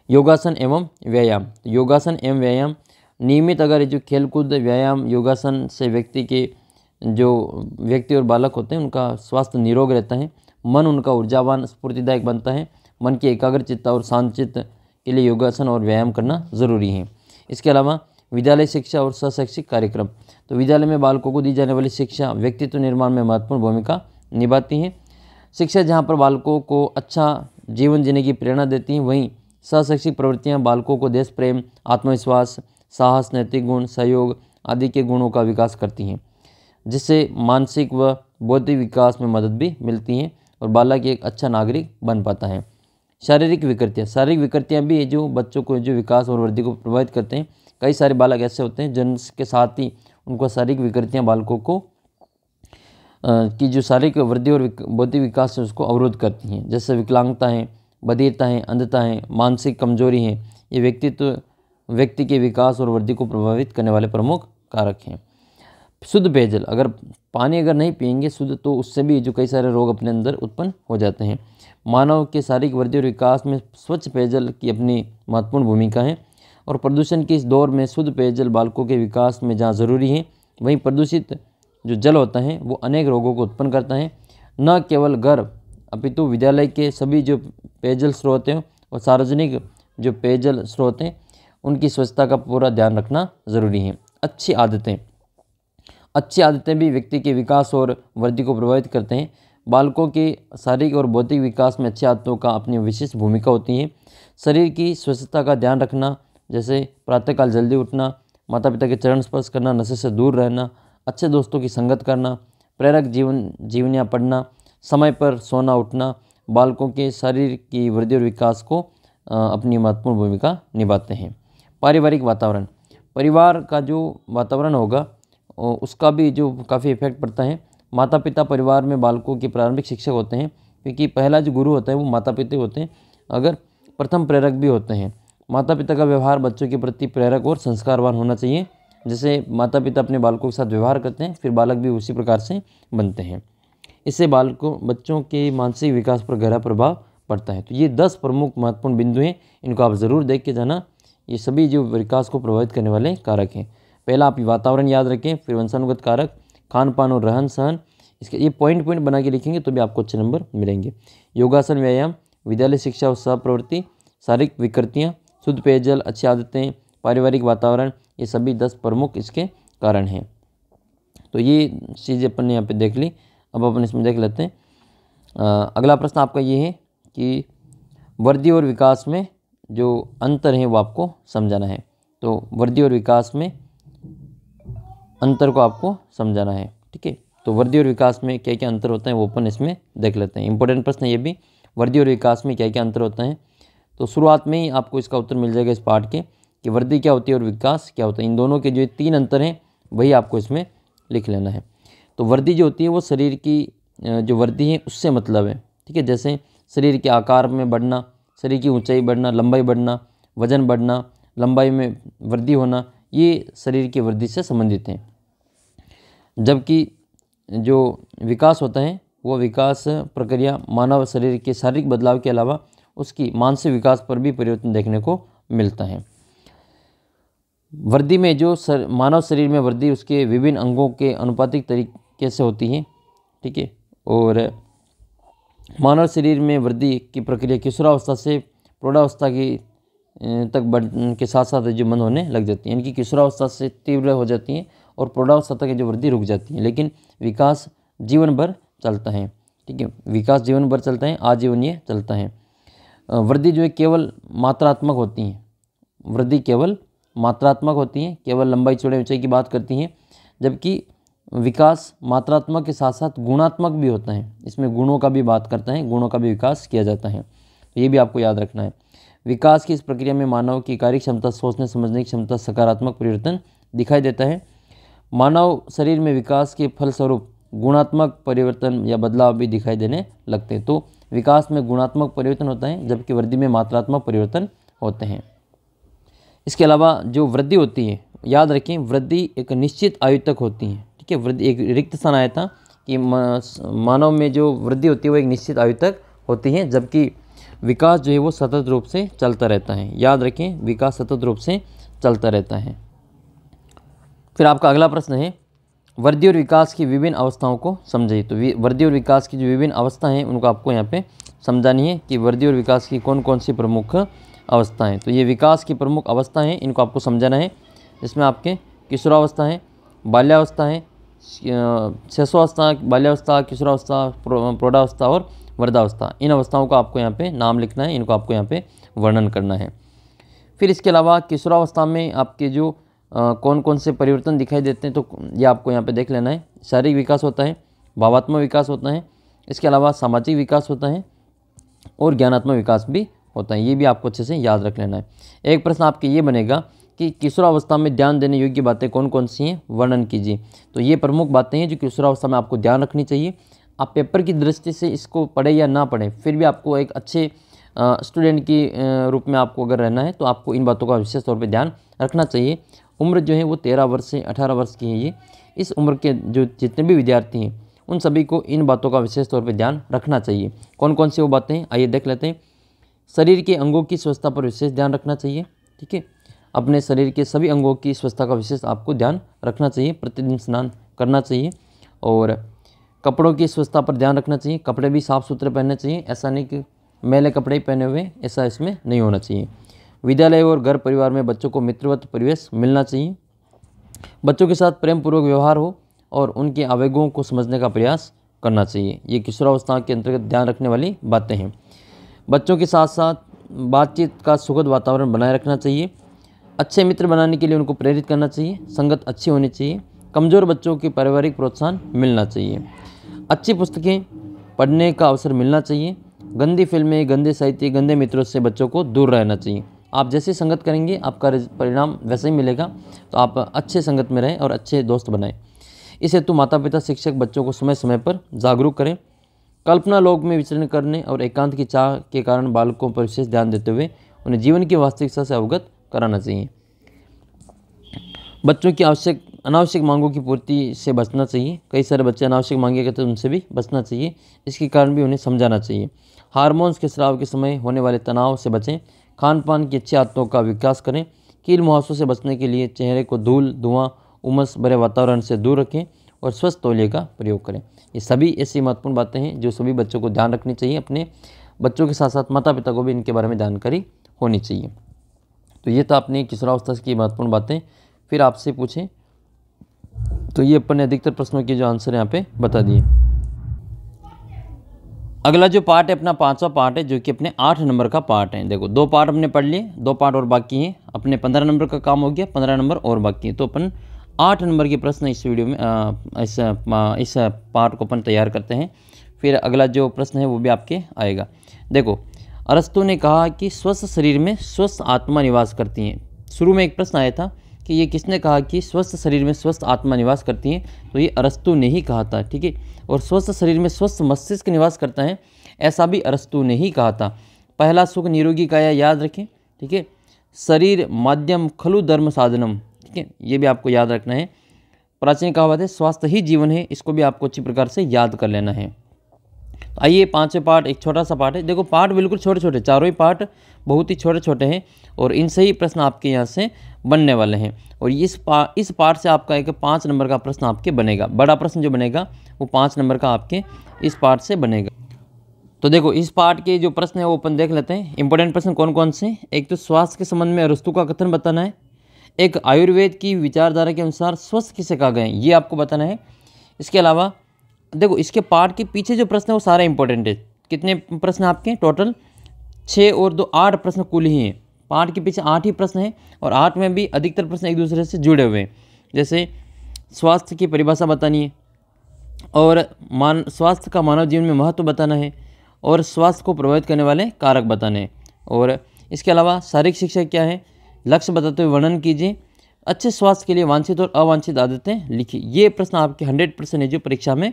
Speaker 1: योगासन एवं व्यायाम। योगासन एवं व्यायाम नियमित अगर जो खेलकूद, व्यायाम, योगासन से व्यक्ति और बालक होते हैं उनका स्वास्थ्य निरोग रहता है। मन उनका ऊर्जावान, स्फूर्तिदायक बनता है। मन की एकाग्रचित्ता और शांतचित्त के लिए योगासन और व्यायाम करना ज़रूरी है। इसके अलावा विद्यालय शिक्षा और सहशैक्षिक कार्यक्रम। तो विद्यालय में बालकों को दी जाने वाली शिक्षा व्यक्तित्व निर्माण में महत्वपूर्ण भूमिका निभाती है। शिक्षा जहाँ पर बालकों को अच्छा जीवन जीने की प्रेरणा देती हैं, वहीं सहशैक्षिक प्रवृत्तियाँ बालकों को देश प्रेम, आत्मविश्वास, साहस, नैतिक गुण, सहयोग आदि के गुणों का विकास करती हैं, जिससे मानसिक व बौद्धिक विकास में मदद भी मिलती है और बालक एक अच्छा नागरिक बन पाता है। शारीरिक विकृतियाँ भी जो बच्चों को जो विकास और वृद्धि को प्रभावित करते हैं। कई सारे बालक ऐसे होते हैं जिनके साथ ही उनको शारीरिक विकृतियाँ बालकों को की जो शारीरिक वृद्धि और बौद्धिक विकास है उसको अवरोध करती हैं। जैसे विकलांगता है, बधिरता है, अंधता है, मानसिक कमजोरी है। ये व्यक्ति के विकास और वृद्धि को प्रभावित करने वाले प्रमुख कारक हैं। शुद्ध पेयजल, अगर पानी नहीं पिएंगे शुद्ध, तो उससे भी जो कई सारे रोग अपने अंदर उत्पन्न हो जाते हैं। मानव के शारीरिक वृद्धि और विकास में स्वच्छ पेयजल की अपनी महत्वपूर्ण भूमिका है और प्रदूषण के इस दौर में शुद्ध पेयजल बालकों के विकास में जहाँ ज़रूरी है, वहीं प्रदूषित जो जल होता है वो अनेक रोगों को उत्पन्न करता है। न केवल घर अपितु विद्यालय के सभी जो पेयजल स्रोत हैं और सार्वजनिक जो पेयजल स्रोत हैं उनकी स्वच्छता का पूरा ध्यान रखना ज़रूरी है। अच्छी आदतें भी व्यक्ति के विकास और वृद्धि को प्रभावित करते हैं। बालकों के शारीरिक और बौद्धिक विकास में अच्छी आदतों का अपनी विशिष्ट भूमिका होती है। शरीर की स्वच्छता का ध्यान रखना, जैसे प्रातःकाल जल्दी उठना, माता पिता के चरण स्पर्श करना, नशे से दूर रहना, अच्छे दोस्तों की संगत करना, प्रेरक जीवनियाँ पढ़ना, समय पर सोना उठना, बालकों के शरीर की वृद्धि और विकास को अपनी महत्वपूर्ण भूमिका निभाते हैं। पारिवारिक वातावरण, परिवार का जो वातावरण होगा उसका भी जो काफ़ी इफेक्ट पड़ता है। माता पिता परिवार में बालकों के प्रारंभिक शिक्षक होते हैं, क्योंकि पहला जो गुरु होता है वो माता पिता होते हैं, अगर प्रथम प्रेरक भी होते हैं। माता पिता का व्यवहार बच्चों के प्रति प्रेरक और संस्कारवान होना चाहिए। जैसे माता पिता अपने बालकों के साथ व्यवहार करते हैं, फिर बालक भी उसी प्रकार से बनते हैं। इससे बच्चों के मानसिक विकास पर गहरा प्रभाव पड़ता है। तो ये 10 प्रमुख महत्वपूर्ण बिंदु हैं, इनको आप ज़रूर देख के जाना। ये सभी जो विकास को प्रभावित करने वाले कारक हैं। पहला आप वातावरण याद रखें, फिर वंशानुगत कारक, खान पान और रहन सहन, इसके ये पॉइंट बना के लिखेंगे तो भी आपको अच्छे नंबर मिलेंगे। योगासन, व्यायाम, विद्यालय शिक्षा और सह प्रवृत्ति, शारीरिक विकृतियाँ, शुद्ध पेयजल, अच्छी आदतें, पारिवारिक वातावरण, ये सभी 10 प्रमुख इसके कारण हैं। तो ये चीज़ें अपन ने यहाँ पे देख ली। अब अपन इसमें देख लेते हैं। अगला प्रश्न आपका ये है कि वृद्धि और विकास में जो अंतर है वो आपको समझाना है। तो वृद्धि और विकास में अंतर को आपको समझाना है। ठीक है, तो वृद्धि और विकास में क्या क्या अंतर होता है वो अपन इसमें देख लेते हैं। इंपॉर्टेंट प्रश्न ये भी, वृद्धि और विकास में क्या क्या अंतर होता है। तो शुरुआत में ही आपको इसका उत्तर मिल जाएगा इस पार्ट के, कि वृद्धि क्या होती है और विकास क्या होता है। इन दोनों के जो 3 अंतर हैं वही आपको इसमें लिख लेना है। तो वृद्धि जो होती है वो शरीर की जो वृद्धि है उससे मतलब है। ठीक है, जैसे शरीर के आकार में बढ़ना, शरीर की ऊंचाई बढ़ना, लंबाई बढ़ना, वजन बढ़ना, लंबाई में वृद्धि होना, ये शरीर की वृद्धि से संबंधित हैं। जबकि जो विकास होता है वो विकास प्रक्रिया मानव शरीर के शारीरिक बदलाव के अलावा उसकी मानसिक विकास पर भी परिवर्तन देखने को मिलता है। वृद्धि में जो मानव शरीर में वृद्धि उसके विभिन्न अंगों के अनुपातिक तरीके से होती है। ठीक है, और मानव शरीर में वृद्धि की प्रक्रिया किशोरावस्था से प्रौढ़ावस्था की तक बढ़ने के साथ साथ जो मंद होने लग जाती है। इनकी किशोरावस्था से तीव्र हो जाती है और प्रौढ़ावस्था तक जो वृद्धि रुक जाती है, लेकिन विकास जीवन भर चलता है। ठीक है, विकास जीवन भर चलता है, आजीवन ये चलता है। वृद्धि जो है केवल मात्रात्मक होती है, वृद्धि केवल मात्रात्मक होती है, केवल लंबाई चौड़ाई ऊंचाई की बात करती हैं, जबकि विकास मात्रात्मक के साथ साथ गुणात्मक भी होता है। इसमें गुणों का भी बात करता है, गुणों का भी विकास किया जाता है। तो ये भी आपको याद रखना है। विकास की इस प्रक्रिया में मानव की कार्य क्षमता, सोचने समझने की क्षमता, सकारात्मक परिवर्तन दिखाई देता है। मानव शरीर में विकास के फलस्वरूप गुणात्मक परिवर्तन या बदलाव भी दिखाई देने लगते हैं। तो विकास में गुणात्मक परिवर्तन होता है, जबकि वृद्धि में मात्रात्मक परिवर्तन होते हैं। इसके अलावा जो वृद्धि होती है, याद रखें, वृद्धि एक निश्चित आयु तक होती है। ठीक है, वृद्धि एक रिक्त स्थान आया था कि मानव में जो वृद्धि होती है वो एक निश्चित आयु तक होती है, जबकि विकास जो है वो सतत रूप से चलता रहता है। याद रखें, विकास सतत रूप से चलता रहता है। फिर आपका अगला प्रश्न है, वृद्धि और विकास की विभिन्न अवस्थाओं को समझिए। तो वृद्धि और विकास की जो विभिन्न अवस्थाएं हैं उनको आपको यहाँ पे समझानी है कि वृद्धि और विकास की कौन कौन सी प्रमुख अवस्थाएं। तो ये विकास की प्रमुख अवस्थाएं हैं, इनको आपको समझाना है। इसमें आपके किशोरावस्था है, बाल्यावस्था है, शिशुअवस्था, बाल्यावस्था, किशोरावस्था, प्रौढ़ावस्था और वृद्धावस्था। इन अवस्थाओं का आपको यहाँ पे नाम लिखना है, इनको आपको यहाँ पे वर्णन करना है। फिर इसके अलावा किशोरावस्था में आपके जो कौन कौन से परिवर्तन दिखाई देते हैं, तो ये आपको यहाँ पे देख लेना है। शारीरिक विकास होता है, भावात्मक विकास होता है, इसके अलावा सामाजिक विकास होता है और ज्ञानात्मक विकास भी होता है। ये भी आपको अच्छे से याद रख लेना है। एक प्रश्न आपके ये बनेगा कि किशोरावस्था में ध्यान देने योग्य बातें कौन कौन सी हैं, वर्णन कीजिए। तो ये प्रमुख बातें हैं जो किशोरावस्था में आपको ध्यान रखनी चाहिए। आप पेपर की दृष्टि से इसको पढ़े या ना पढ़ें, फिर भी आपको एक अच्छे स्टूडेंट की रूप में आपको अगर रहना है तो आपको इन बातों का विशेष तौर पे ध्यान रखना चाहिए। उम्र जो है वो 13 वर्ष से 18 वर्ष की है। ये इस उम्र के जो जितने भी विद्यार्थी हैं उन सभी को इन बातों का विशेष तौर पे ध्यान रखना चाहिए। कौन कौन सी वो बातें हैं, आइए देख लेते हैं। शरीर के अंगों की स्वस्थता पर विशेष ध्यान रखना चाहिए। ठीक है, अपने शरीर के सभी अंगों की स्वस्थता का विशेष आपको ध्यान रखना चाहिए। प्रतिदिन स्नान करना चाहिए और कपड़ों की स्वच्छता पर ध्यान रखना चाहिए। कपड़े भी साफ़ सुथरे पहनने चाहिए, ऐसा नहीं कि मैले कपड़े ही पहने हुए, ऐसा इसमें नहीं होना चाहिए। विद्यालय और घर परिवार में बच्चों को मित्रवत परिवेश मिलना चाहिए। बच्चों के साथ प्रेम पूर्वक व्यवहार हो और उनके आवेगों को समझने का प्रयास करना चाहिए। ये किशोरावस्था के अंतर्गत ध्यान रखने वाली बातें हैं। बच्चों के साथ साथ बातचीत का सुखद वातावरण बनाए रखना चाहिए। अच्छे मित्र बनाने के लिए उनको प्रेरित करना चाहिए। संगत अच्छी होनी चाहिए। कमज़ोर बच्चों की पारिवारिक प्रोत्साहन मिलना चाहिए। अच्छी पुस्तकें पढ़ने का अवसर मिलना चाहिए। गंदी फिल्में, गंदे साहित्य, गंदे मित्रों से बच्चों को दूर रहना चाहिए। आप जैसे संगत करेंगे आपका परिणाम वैसे ही मिलेगा। तो आप अच्छे संगत में रहें और अच्छे दोस्त बनाएं। इस हेतु माता पिता, शिक्षक बच्चों को समय समय पर जागरूक करें। कल्पना लोक में विचरण करने और एकांत की चाह के कारण बालकों पर विशेष ध्यान देते हुए उन्हें जीवन की वास्तविकता से अवगत कराना चाहिए। बच्चों की अनावश्यक मांगों की पूर्ति से बचना चाहिए। कई सारे बच्चे अनावश्यक मांगे करते हैं, उनसे भी बचना चाहिए। इसके कारण भी उन्हें समझाना चाहिए। हार्मोन्स के स्राव के समय होने वाले तनाव से बचें। खान पान की अच्छी आदतों का विकास करें। कील मुहासों से बचने के लिए चेहरे को धूल, धुआं, उमस भरे वातावरण से दूर रखें और स्वस्थ तौलिए का प्रयोग करें। ये सभी ऐसी महत्वपूर्ण बातें हैं जो सभी बच्चों को ध्यान रखनी चाहिए। अपने बच्चों के साथ साथ माता पिता को भी इनके बारे में जानकारी होनी चाहिए। तो ये था अपनी किशोरावस्था की महत्वपूर्ण बातें। फिर आपसे पूछें तो ये अपन ने अधिकतर प्रश्नों के जो आंसर यहाँ पे बता दिए। अगला जो पार्ट है अपना 5वां पार्ट है, जो कि अपने 8 नंबर का पार्ट है। देखो 2 पार्ट हमने पढ़ लिए, 2 पार्ट और बाकी हैं। अपने 15 नंबर का काम हो गया, 15 नंबर और बाकी है। तो अपन 8 नंबर के प्रश्न इस वीडियो में इस पार्ट को अपन तैयार करते हैं। फिर अगला जो प्रश्न है वो भी आपके आएगा। देखो, अरस्तु ने कहा कि स्वस्थ शरीर में स्वस्थ आत्मा निवास करती है। शुरू में एक प्रश्न आया था कि ये किसने कहा कि स्वस्थ शरीर में स्वस्थ आत्मा निवास करती है, तो ये अरस्तु ने ही कहा था, ठीक है। और स्वस्थ शरीर में स्वस्थ मस्तिष्क निवास करता है, ऐसा भी अरस्तु ने ही कहा था। पहला सुख निरोगी काया याद रखें, ठीक है। शरीर माध्यम खलु धर्म साधनम, ठीक है, ये भी आपको याद रखना है। प्राचीन कहावत है स्वास्थ्य ही जीवन है, इसको भी आपको अच्छी प्रकार से याद कर लेना है। तो आइए 5वें पार्ट, एक छोटा सा पार्ट है। देखो पार्ट बिल्कुल छोटे छोटे, चारों ही पार्ट बहुत ही छोटे छोटे हैं और इनसे ही प्रश्न आपके यहाँ से बनने वाले हैं। और इस पार्ट से आपका एक 5 नंबर का प्रश्न आपके बनेगा। बड़ा प्रश्न जो बनेगा वो 5 नंबर का आपके इस पार्ट से बनेगा। तो देखो इस पार्ट के जो प्रश्न है वो अपन देख लेते हैं। इंपॉर्टेंट प्रश्न कौन कौन से। एक तो स्वास्थ्य के संबंध में अरस्तु का कथन बताना है। एक आयुर्वेद की विचारधारा के अनुसार स्वस्थ किसे कहा गया है, ये आपको बताना है। इसके अलावा देखो इसके पार्ट के पीछे जो प्रश्न है वो सारा इंपॉर्टेंट है। कितने प्रश्न आपके टोटल 6 और 2 8 प्रश्न कुल ही हैं। पार्ट के पीछे 8 ही प्रश्न हैं और 8 में भी अधिकतर प्रश्न एक दूसरे से जुड़े हुए हैं। जैसे स्वास्थ्य की परिभाषा बतानी है और स्वास्थ्य का मानव जीवन में महत्व बताना है और स्वास्थ्य को प्रभावित करने वाले कारक बताने हैं। और इसके अलावा शारीरिक शिक्षा क्या है, लक्ष्य बताते हुए वर्णन कीजिए। अच्छे स्वास्थ्य के लिए वांछित और अवांछित आदतें लिखिए। ये प्रश्न आपके 100% है जो परीक्षा में,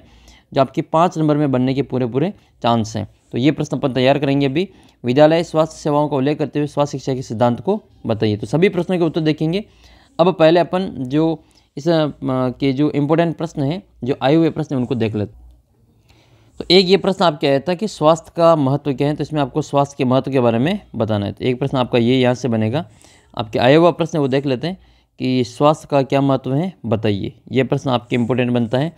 Speaker 1: जो आपके 5 नंबर में बनने के पूरे चांस हैं। तो ये प्रश्न अपन तैयार करेंगे अभी। विद्यालय स्वास्थ्य सेवाओं का उल्लेख करते हुए स्वास्थ्य शिक्षा के सिद्धांत को बताइए। तो सभी प्रश्नों के उत्तर देखेंगे। अब पहले अपन जो इस के जो इम्पोर्टेंट प्रश्न हैं, जो आए हुए प्रश्न हैं, उनको देख लेते। तो एक ये प्रश्न आपके आया था कि स्वास्थ्य का महत्व क्या है, तो इसमें आपको स्वास्थ्य के महत्व के बारे में बताना है। तो एक प्रश्न आपका ये यहाँ से बनेगा। आपके आया हुआ प्रश्न वो देख लेते हैं कि स्वास्थ्य का क्या महत्व है बताइए। ये प्रश्न आपके इम्पोर्टेंट बनता है।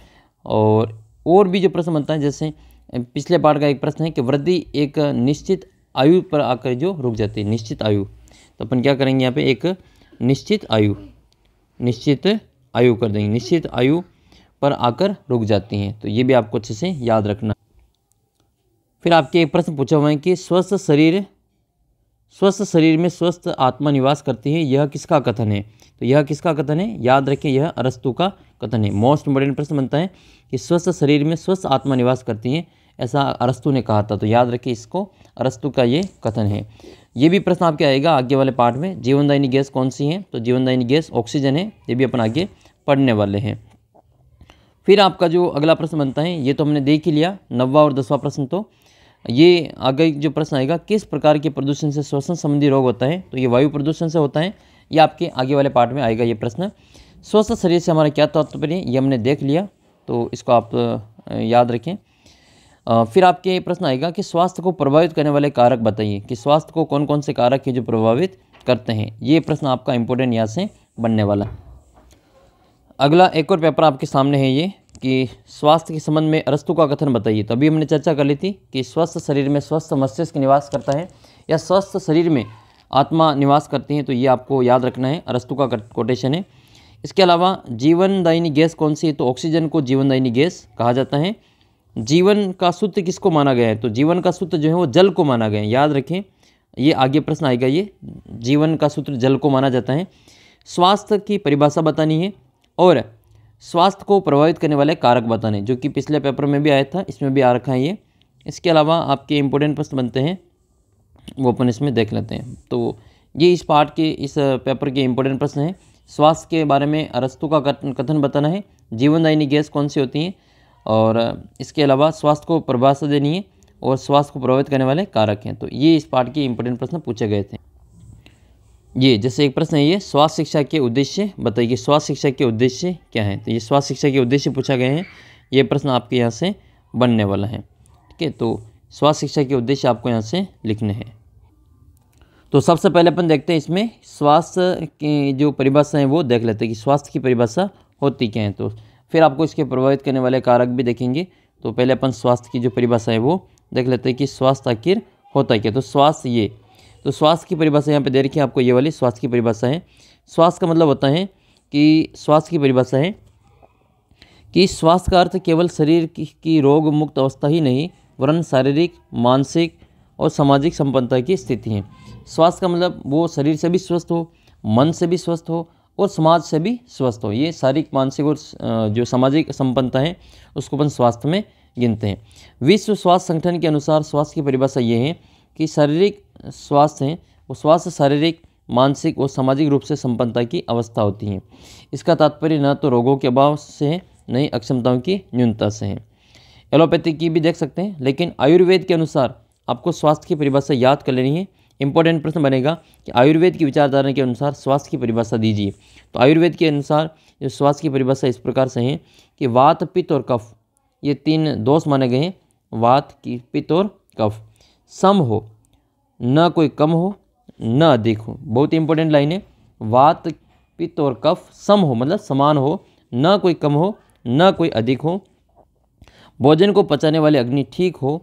Speaker 1: और भी जो प्रश्न बनता है, जैसे पिछले पार्ट का एक प्रश्न है कि वृद्धि एक निश्चित आयु पर आकर जो रुक जाती है, निश्चित आयु। तो अपन क्या करेंगे यहाँ पे, एक निश्चित आयु कर देंगे, निश्चित आयु पर आकर रुक जाती हैं। तो ये भी आपको अच्छे से याद रखना। फिर आपके एक प्रश्न पूछा हुआ है कि स्वस्थ शरीर में स्वस्थ आत्मा निवास करती है, यह किसका कथन है। तो यह किसका कथन है, याद रखें यह अरस्तु का कथन है। मोस्ट इंपोर्टेंट प्रश्न बनता है कि स्वस्थ शरीर में स्वस्थ आत्मा निवास करती है, ऐसा अरस्तु ने कहा था। तो याद रखें इसको, अरस्तु का ये कथन है। ये भी प्रश्न आपके आएगा आगे वाले पार्ट में। जीवनदायिनी गैस कौन सी है, तो जीवनदायिनी गैस ऑक्सीजन है। ये भी अपन आगे पढ़ने वाले हैं। फिर आपका जो अगला प्रश्न बनता है, ये तो हमने देख ही लिया, 9वां और 10वां प्रश्न। तो ये आगे जो प्रश्न आएगा, किस प्रकार के प्रदूषण से श्वसन संबंधी रोग होता है, तो ये वायु प्रदूषण से होता है। ये आपके आगे वाले पार्ट में आएगा ये प्रश्न। स्वस्थ शरीर से हमारा क्या तात्पर्य है, ये हमने देख लिया, तो इसको आप याद रखें। फिर आपके प्रश्न आएगा कि स्वास्थ्य को प्रभावित करने वाले कारक बताइए, कि स्वास्थ्य को कौन कौन से कारक है जो प्रभावित करते हैं। ये प्रश्न आपका इंपॉर्टेंट यहाँ से बनने वाला। अगला एक और पेपर आपके सामने है ये कि स्वास्थ्य के संबंध में अरस्तु का कथन बताइए। तो अभी हमने चर्चा कर ली थी कि स्वस्थ शरीर में स्वस्थ मस्तिष्क निवास करता है या स्वस्थ शरीर में आत्मा निवास करती है। तो ये आपको याद रखना है, अरस्तु का कोटेशन है। इसके अलावा जीवनदायिनी गैस कौन सी है, तो ऑक्सीजन को जीवनदायिनी गैस कहा जाता है। जीवन का सूत्र किसको माना गया है, तो जीवन का सूत्र जो है वो जल को माना गया है। याद रखें, ये आगे प्रश्न आएगा, ये जीवन का सूत्र जल को माना जाता है। स्वास्थ्य की परिभाषा बतानी है और स्वास्थ्य को प्रभावित करने वाले कारक बताने, जो कि पिछले पेपर में भी आया था, इसमें भी आ रखा है ये। इसके अलावा आपके इंपॉर्टेंट प्रश्न बनते हैं, वो अपन इसमें देख लेते हैं। तो ये इस पार्ट के, इस पेपर के इंपॉर्टेंट प्रश्न हैं। स्वास्थ्य के बारे में अरस्तु का कथन बताना है, जीवनदायिनी गैस कौन सी होती हैं, और इसके अलावा स्वास्थ्य को परिभाषा देनी है और स्वास्थ्य को प्रभावित करने वाले कारक हैं। तो ये इस पार्ट के इंपॉर्टेंट प्रश्न पूछे गए थे। ये जैसे एक प्रश्न है, ये स्वास्थ्य शिक्षा के उद्देश्य बताइए, स्वास्थ्य शिक्षा के उद्देश्य क्या है। तो ये स्वास्थ्य शिक्षा के उद्देश्य पूछा गए हैं। ये प्रश्न आपके यहाँ से बनने वाला है, ठीक है। तो स्वास्थ्य शिक्षा के उद्देश्य आपको यहाँ से लिखने हैं। तो सबसे पहले अपन देखते हैं इसमें स्वास्थ्य की जो परिभाषा है वो देख लेते हैं कि स्वास्थ्य की परिभाषा होती क्या है। तो फिर आपको इसके प्रभावित करने वाले कारक भी देखेंगे। तो पहले अपन स्वास्थ्य की जो परिभाषा है वो देख लेते हैं कि स्वास्थ्य आखिर होता क्या। तो स्वास्थ्य, ये तो स्वास्थ्य की परिभाषा यहाँ पे दे रखी है आपको, ये वाली स्वास्थ्य की परिभाषा है। स्वास्थ्य का मतलब होता है कि स्वास्थ्य की परिभाषा है कि स्वास्थ्य का अर्थ केवल शरीर की रोग मुक्त अवस्था ही नहीं, वरन शारीरिक, मानसिक और सामाजिक संपन्नता की स्थिति है। स्वास्थ्य का मतलब वो शरीर से भी स्वस्थ हो, मन से भी स्वस्थ हो और समाज से भी स्वस्थ हो। ये शारीरिक, मानसिक और जो सामाजिक संपन्नता है उसको अपन स्वास्थ्य में गिनते हैं। विश्व स्वास्थ्य संगठन के अनुसार स्वास्थ्य की परिभाषा ये है कि शारीरिक स्वास्थ्य है वो स्वास्थ्य शारीरिक, मानसिक और सामाजिक रूप से संपन्नता की अवस्था होती है। इसका तात्पर्य न तो रोगों के अभाव से है, न ही अक्षमताओं की न्यूनता से है। एलोपैथी की भी देख सकते हैं, लेकिन आयुर्वेद के अनुसार आपको स्वास्थ्य की परिभाषा याद कर लेनी है। इंपॉर्टेंट प्रश्न बनेगा कि आयुर्वेद की विचारधारा के अनुसार स्वास्थ्य की परिभाषा दीजिए। तो आयुर्वेद के अनुसार जो स्वास्थ्य की परिभाषा इस प्रकार से है कि वात, पित्त और कफ, ये 3 दोष माने गए हैं। वात, की पित्त और कफ सम हो, न कोई कम हो न अधिक हो। बहुत इंपॉर्टेंट लाइन है। वात, पित्त और कफ सम हो मतलब समान हो, न कोई कम हो न कोई अधिक हो। भोजन को पचाने वाली अग्नि ठीक हो,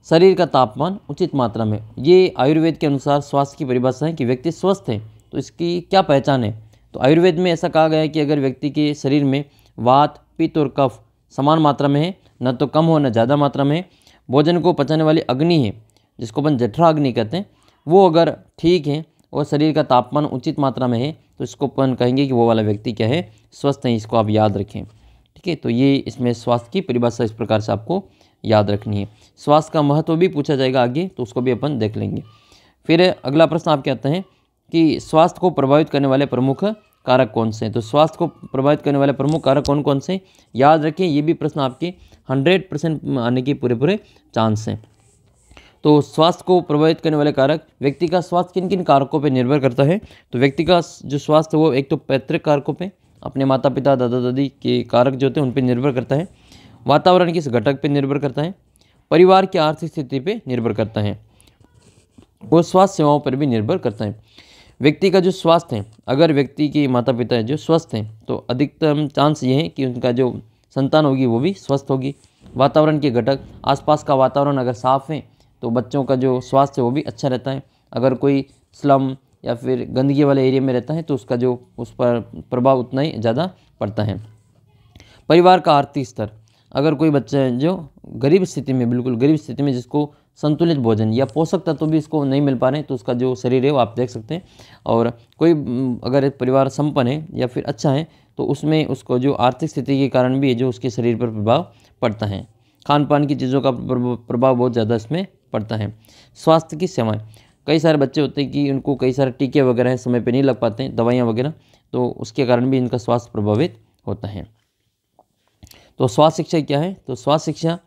Speaker 1: शरीर का तापमान उचित मात्रा में। ये आयुर्वेद के अनुसार स्वास्थ्य की परिभाषा है कि व्यक्ति स्वस्थ है तो इसकी क्या पहचान है। तो आयुर्वेद में ऐसा कहा गया है कि अगर व्यक्ति के शरीर में वात, पित्त और कफ समान मात्रा में है, न तो कम हो न ज़्यादा मात्रा में है, भोजन को पचाने वाली अग्नि है जिसको अपन जठरा अग्नि कहते हैं, वो अगर ठीक है और शरीर का तापमान उचित मात्रा में है तो इसको अपन कहेंगे कि वो वाला व्यक्ति क्या है, स्वस्थ है। इसको आप याद रखें, ठीक है। तो ये इसमें स्वास्थ्य की परिभाषा इस प्रकार से आपको याद रखनी है। स्वास्थ्य का महत्व भी पूछा जाएगा आगे, तो उसको भी अपन देख लेंगे। फिर अगला प्रश्न आप कहते हैं कि स्वास्थ्य को प्रभावित करने वाले प्रमुख कारक कौन से हैं। तो स्वास्थ्य को प्रभावित करने वाले प्रमुख कारक कौन कौन से याद रखें। ये भी प्रश्न आपके 100% आने के पूरे चांस हैं। तो स्वास्थ्य को प्रभावित करने वाले कारक, व्यक्ति का स्वास्थ्य किन किन कारकों पर निर्भर करता है। तो व्यक्ति का जो स्वास्थ्य वो एक तो पैतृक कारकों पे, अपने माता पिता दादा दादी के कारक जो होते हैं उन पर निर्भर करता है। वातावरण के इस घटक पर निर्भर करता है। परिवार की आर्थिक स्थिति पे निर्भर करता है और स्वास्थ्य सेवाओं पर भी निर्भर करता है। व्यक्ति का जो स्वास्थ्य है, अगर व्यक्ति के माता पिता जो स्वस्थ हैं तो अधिकतम चांस ये है कि उनका जो संतान होगी वो भी स्वस्थ होगी। वातावरण के घटक, आसपास का वातावरण अगर साफ़ है तो बच्चों का जो स्वास्थ्य है वो भी अच्छा रहता है। अगर कोई स्लम या फिर गंदगी वाले एरिया में रहता है तो उसका जो उस पर प्रभाव उतना ही ज़्यादा पड़ता है। परिवार का आर्थिक स्तर, अगर कोई बच्चा है जो गरीब स्थिति में, बिल्कुल गरीब स्थिति में, जिसको संतुलित भोजन या पोषक तत्व भी इसको नहीं मिल पा रहे हैं तो उसका जो शरीर है वो आप देख सकते हैं। और कोई अगर परिवार संपन्न है या फिर अच्छा है तो उसमें उसको जो आर्थिक स्थिति के कारण भी जो उसके शरीर पर प्रभाव पड़ता है। खान पान की चीज़ों का प्रभाव बहुत ज़्यादा इसमें पड़ता है। स्वास्थ्य की सेवाएँ, कई सारे बच्चे होते हैं कि उनको कई सारे टीके वगैरह समय पर नहीं लग पाते हैं, दवाइयाँ वगैरह, तो उसके कारण भी इनका स्वास्थ्य प्रभावित होता है। तो स्वास्थ्य शिक्षा क्या है। तो स्वास्थ्य शिक्षा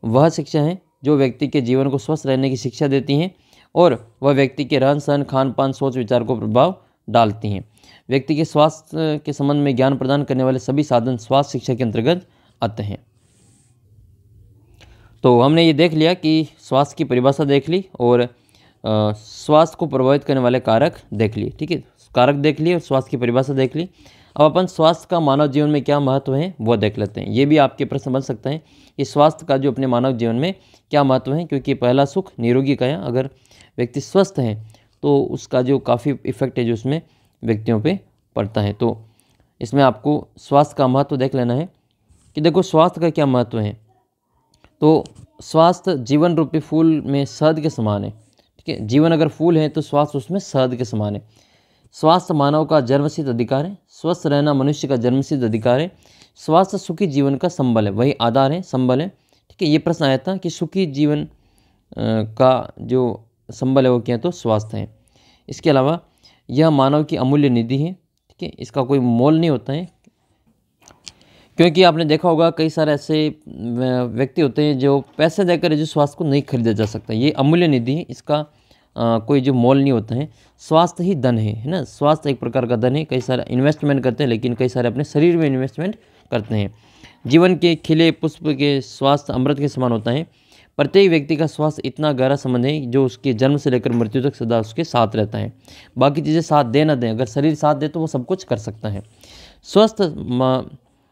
Speaker 1: वह शिक्षा है जो व्यक्ति के जीवन को स्वस्थ रहने की शिक्षा देती हैं और वह व्यक्ति के रहन सहन, खान पान, सोच विचार को प्रभाव डालती हैं। व्यक्ति के स्वास्थ्य के संबंध में ज्ञान प्रदान करने वाले सभी साधन स्वास्थ्य शिक्षा के अंतर्गत आते हैं। तो हमने ये देख लिया कि स्वास्थ्य की परिभाषा देख ली और स्वास्थ्य को प्रभावित करने वाले कारक देख लिए, ठीक है। कारक देख लिए और स्वास्थ्य की परिभाषा देख ली। अब अपन स्वास्थ्य का मानव जीवन में क्या महत्व है वो देख लेते हैं। ये भी आपके प्रश्न बन सकता है कि स्वास्थ्य का जो अपने मानव जीवन में क्या महत्व है, क्योंकि पहला सुख निरोगी काया, अगर व्यक्ति स्वस्थ है तो उसका जो काफ़ी इफेक्ट है जो उसमें व्यक्तियों पे पड़ता है। तो इसमें आपको स्वास्थ्य का महत्व देख लेना है कि देखो स्वास्थ्य का क्या महत्व है। तो स्वास्थ्य जीवन रूपी फूल में शहद के समान है, ठीक है। जीवन अगर फूल है तो स्वास्थ्य उसमें शहद के समान है। स्वास्थ्य मानव का जन्मसिद्ध अधिकार है। स्वस्थ रहना मनुष्य का जन्मसिद्ध अधिकार है। स्वास्थ्य सुखी जीवन का संबल है, वही आधार है, संबल है, ठीक है। ये प्रश्न आया था कि सुखी जीवन का जो संबल है वो क्या है, तो स्वास्थ्य है। इसके अलावा यह मानव की अमूल्य निधि है, ठीक है। इसका कोई मोल नहीं होता है, क्योंकि आपने देखा होगा कई सारे ऐसे व्यक्ति होते हैं जो पैसे देकर जो स्वास्थ्य को नहीं खरीदा जा सकता। ये अमूल्य निधि है, इसका कोई जो मोल नहीं होता है। स्वास्थ्य ही धन है ना। स्वास्थ्य एक प्रकार का धन है। कई सारे इन्वेस्टमेंट करते हैं लेकिन कई सारे अपने शरीर में इन्वेस्टमेंट करते हैं। जीवन के खिले पुष्प के स्वास्थ्य अमृत के समान होता है। प्रत्येक व्यक्ति का स्वास्थ्य इतना गहरा संबंध है जो उसके जन्म से लेकर मृत्यु तक सदा उसके साथ रहता है। बाकी चीज़ें साथ दे ना दें, अगर शरीर साथ दे तो वो सब कुछ कर सकता है। स्वस्थ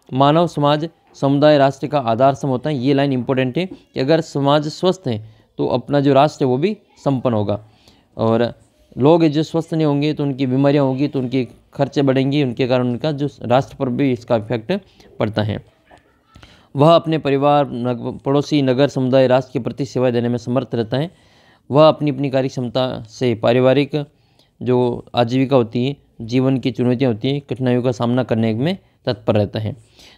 Speaker 1: मानव समाज, समुदाय, राष्ट्र का आधार सम होता है। ये लाइन इंपॉर्टेंट है कि अगर समाज स्वस्थ है तो अपना जो राष्ट्र है वो भी संपन्न होगा। और लोग जो स्वस्थ नहीं होंगे तो उनकी बीमारियां होंगी, तो उनके खर्चे बढ़ेंगी, उनके कारण उनका जो राष्ट्र पर भी इसका इफेक्ट पड़ता है। वह अपने परिवार, पड़ोसी, नगर, समुदाय, राष्ट्र के प्रति सेवा देने में समर्थ रहता है। वह अपनी अपनी कार्य क्षमता से पारिवारिक जो आजीविका होती है जीवन की चुनौतियाँ होती हैं, कठिनाइयों का सामना करने में तत्पर रहता है।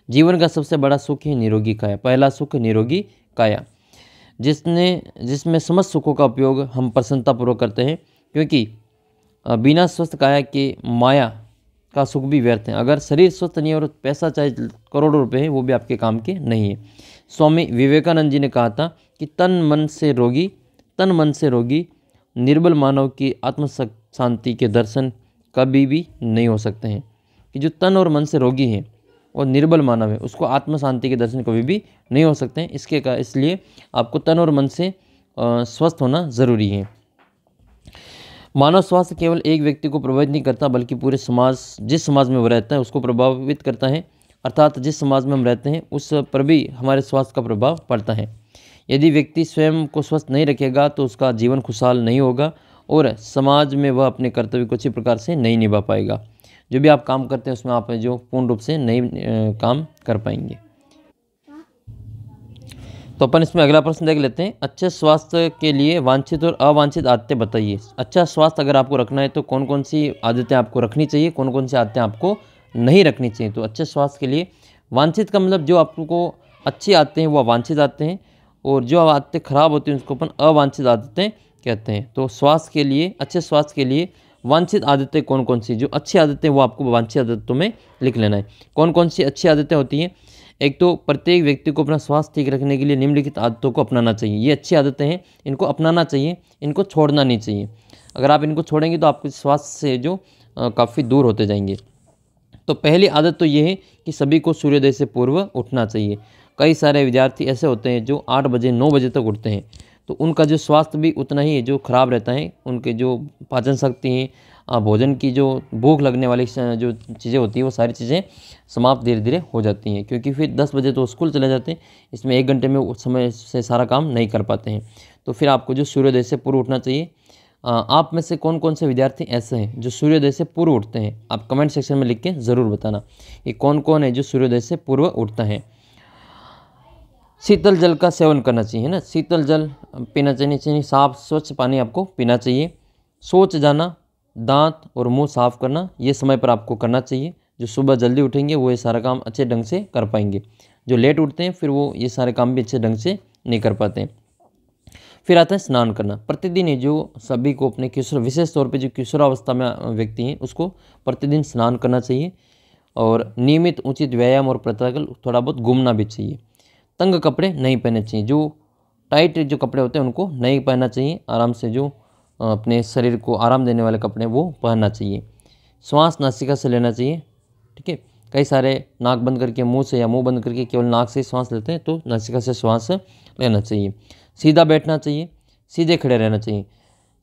Speaker 1: जीवन का सबसे बड़ा सुख है निरोगी काया। पहला सुख निरोगी काया, जिसमें समस्त सुखों का उपयोग हम प्रसन्नतापूर्वक करते हैं, क्योंकि बिना स्वस्थ काया के माया का सुख भी व्यर्थ है। अगर शरीर स्वस्थ नहीं है और पैसा चाहे करोड़ों रुपए है, वो भी आपके काम के नहीं है। स्वामी विवेकानंद जी ने कहा था कि तन मन से रोगी निर्बल मानव की आत्म शांति के दर्शन कभी भी नहीं हो सकते हैं। कि जो तन और मन से रोगी है और निर्बल मानव है, उसको आत्म शांति के दर्शन कभी भी नहीं हो सकते हैं। इसलिए आपको तन और मन से स्वस्थ होना ज़रूरी है। मानव स्वास्थ्य केवल एक व्यक्ति को प्रभावित नहीं करता, बल्कि पूरे समाज, जिस समाज में वो रहता है उसको प्रभावित करता है। अर्थात जिस समाज में हम रहते हैं उस पर भी हमारे स्वास्थ्य का प्रभाव पड़ता है। यदि व्यक्ति स्वयं को स्वस्थ नहीं रखेगा तो उसका जीवन खुशहाल नहीं होगा और समाज में वह अपने कर्तव्य को अच्छी प्रकार से नहीं निभा पाएगा। जो भी आप काम करते हैं उसमें आप जो पूर्ण रूप से नहीं काम कर पाएंगे। तो अपन इसमें अगला प्रश्न देख लेते हैं। अच्छे स्वास्थ्य के लिए वांछित और अवांछित आदतें बताइए। अच्छा स्वास्थ्य अगर आपको रखना है तो कौन कौन सी आदतें आपको रखनी चाहिए, कौन कौन सी आदतें आपको नहीं रखनी चाहिए। तो अच्छे स्वास्थ्य के लिए वांछित का मतलब जो आपको अच्छी आदतें हैं वो वांछित आदतें हैं, और जो आदतें खराब होती हैं उसको अपन अवांछित आदतें कहते हैं। तो स्वास्थ्य के लिए, अच्छे स्वास्थ्य के लिए वांछित आदतें कौन कौन सी, जो अच्छी आदतें वो आपको वांछित आदतों में लिख लेना है। कौन कौन सी अच्छी आदतें होती हैं। एक तो प्रत्येक व्यक्ति को अपना स्वास्थ्य ठीक रखने के लिए निम्नलिखित आदतों को अपनाना चाहिए। ये अच्छी आदतें हैं, इनको अपनाना चाहिए, इनको छोड़ना नहीं चाहिए। अगर आप इनको छोड़ेंगे तो आपके स्वास्थ्य से जो काफ़ी दूर होते जाएंगे। तो पहली आदत तो ये है कि सभी को सूर्योदय से पूर्व उठना चाहिए। कई सारे विद्यार्थी ऐसे होते हैं जो 8 बजे 9 बजे तक उठते हैं, तो उनका जो स्वास्थ्य भी उतना ही जो खराब रहता है। उनके जो पाचन शक्ति है, भोजन की जो भूख लगने वाली जो चीज़ें होती हैं वो सारी चीज़ें समाप्त धीरे धीरे हो जाती हैं, क्योंकि फिर 10 बजे तो स्कूल चले जाते हैं। इसमें 1 घंटे में समय से सारा काम नहीं कर पाते हैं। तो फिर आपको जो सूर्योदय से पूर्व उठना चाहिए। आप में से कौन कौन से विद्यार्थी ऐसे हैं जो सूर्योदय से पूर्व उठते हैं, आप कमेंट सेक्शन में लिख के ज़रूर बताना कि कौन कौन है जो सूर्योदय से पूर्व उठता है। शीतल जल का सेवन करना चाहिए, है ना। शीतल जल पीना चाहिए, साफ स्वच्छ पानी आपको पीना चाहिए। शौच जाना, दांत और मुंह साफ करना, ये समय पर आपको करना चाहिए। जो सुबह जल्दी उठेंगे वो ये सारा काम अच्छे ढंग से कर पाएंगे। जो लेट उठते हैं फिर वो ये सारे काम भी अच्छे ढंग से नहीं कर पाते हैं। फिर आता है स्नान करना। प्रतिदिन ये जो सभी को अपने किशोर, विशेष तौर पे जो किशोरावस्था में व्यक्ति हैं उसको प्रतिदिन स्नान करना चाहिए, और नियमित उचित व्यायाम और प्रातःकाल थोड़ा बहुत घूमना भी चाहिए। तंग कपड़े नहीं पहनने चाहिए, जो टाइट जो कपड़े होते हैं उनको नहीं पहनना चाहिए। आराम से जो अपने शरीर को आराम देने वाले कपड़े वो पहनना चाहिए। श्वास नासिका से लेना चाहिए, ठीक है। कई सारे नाक बंद करके, मुंह से या मुंह बंद करके केवल नाक से श्वास लेते हैं, तो नासिका से श्वास लेना चाहिए। सीधा बैठना चाहिए, सीधे खड़े रहना चाहिए,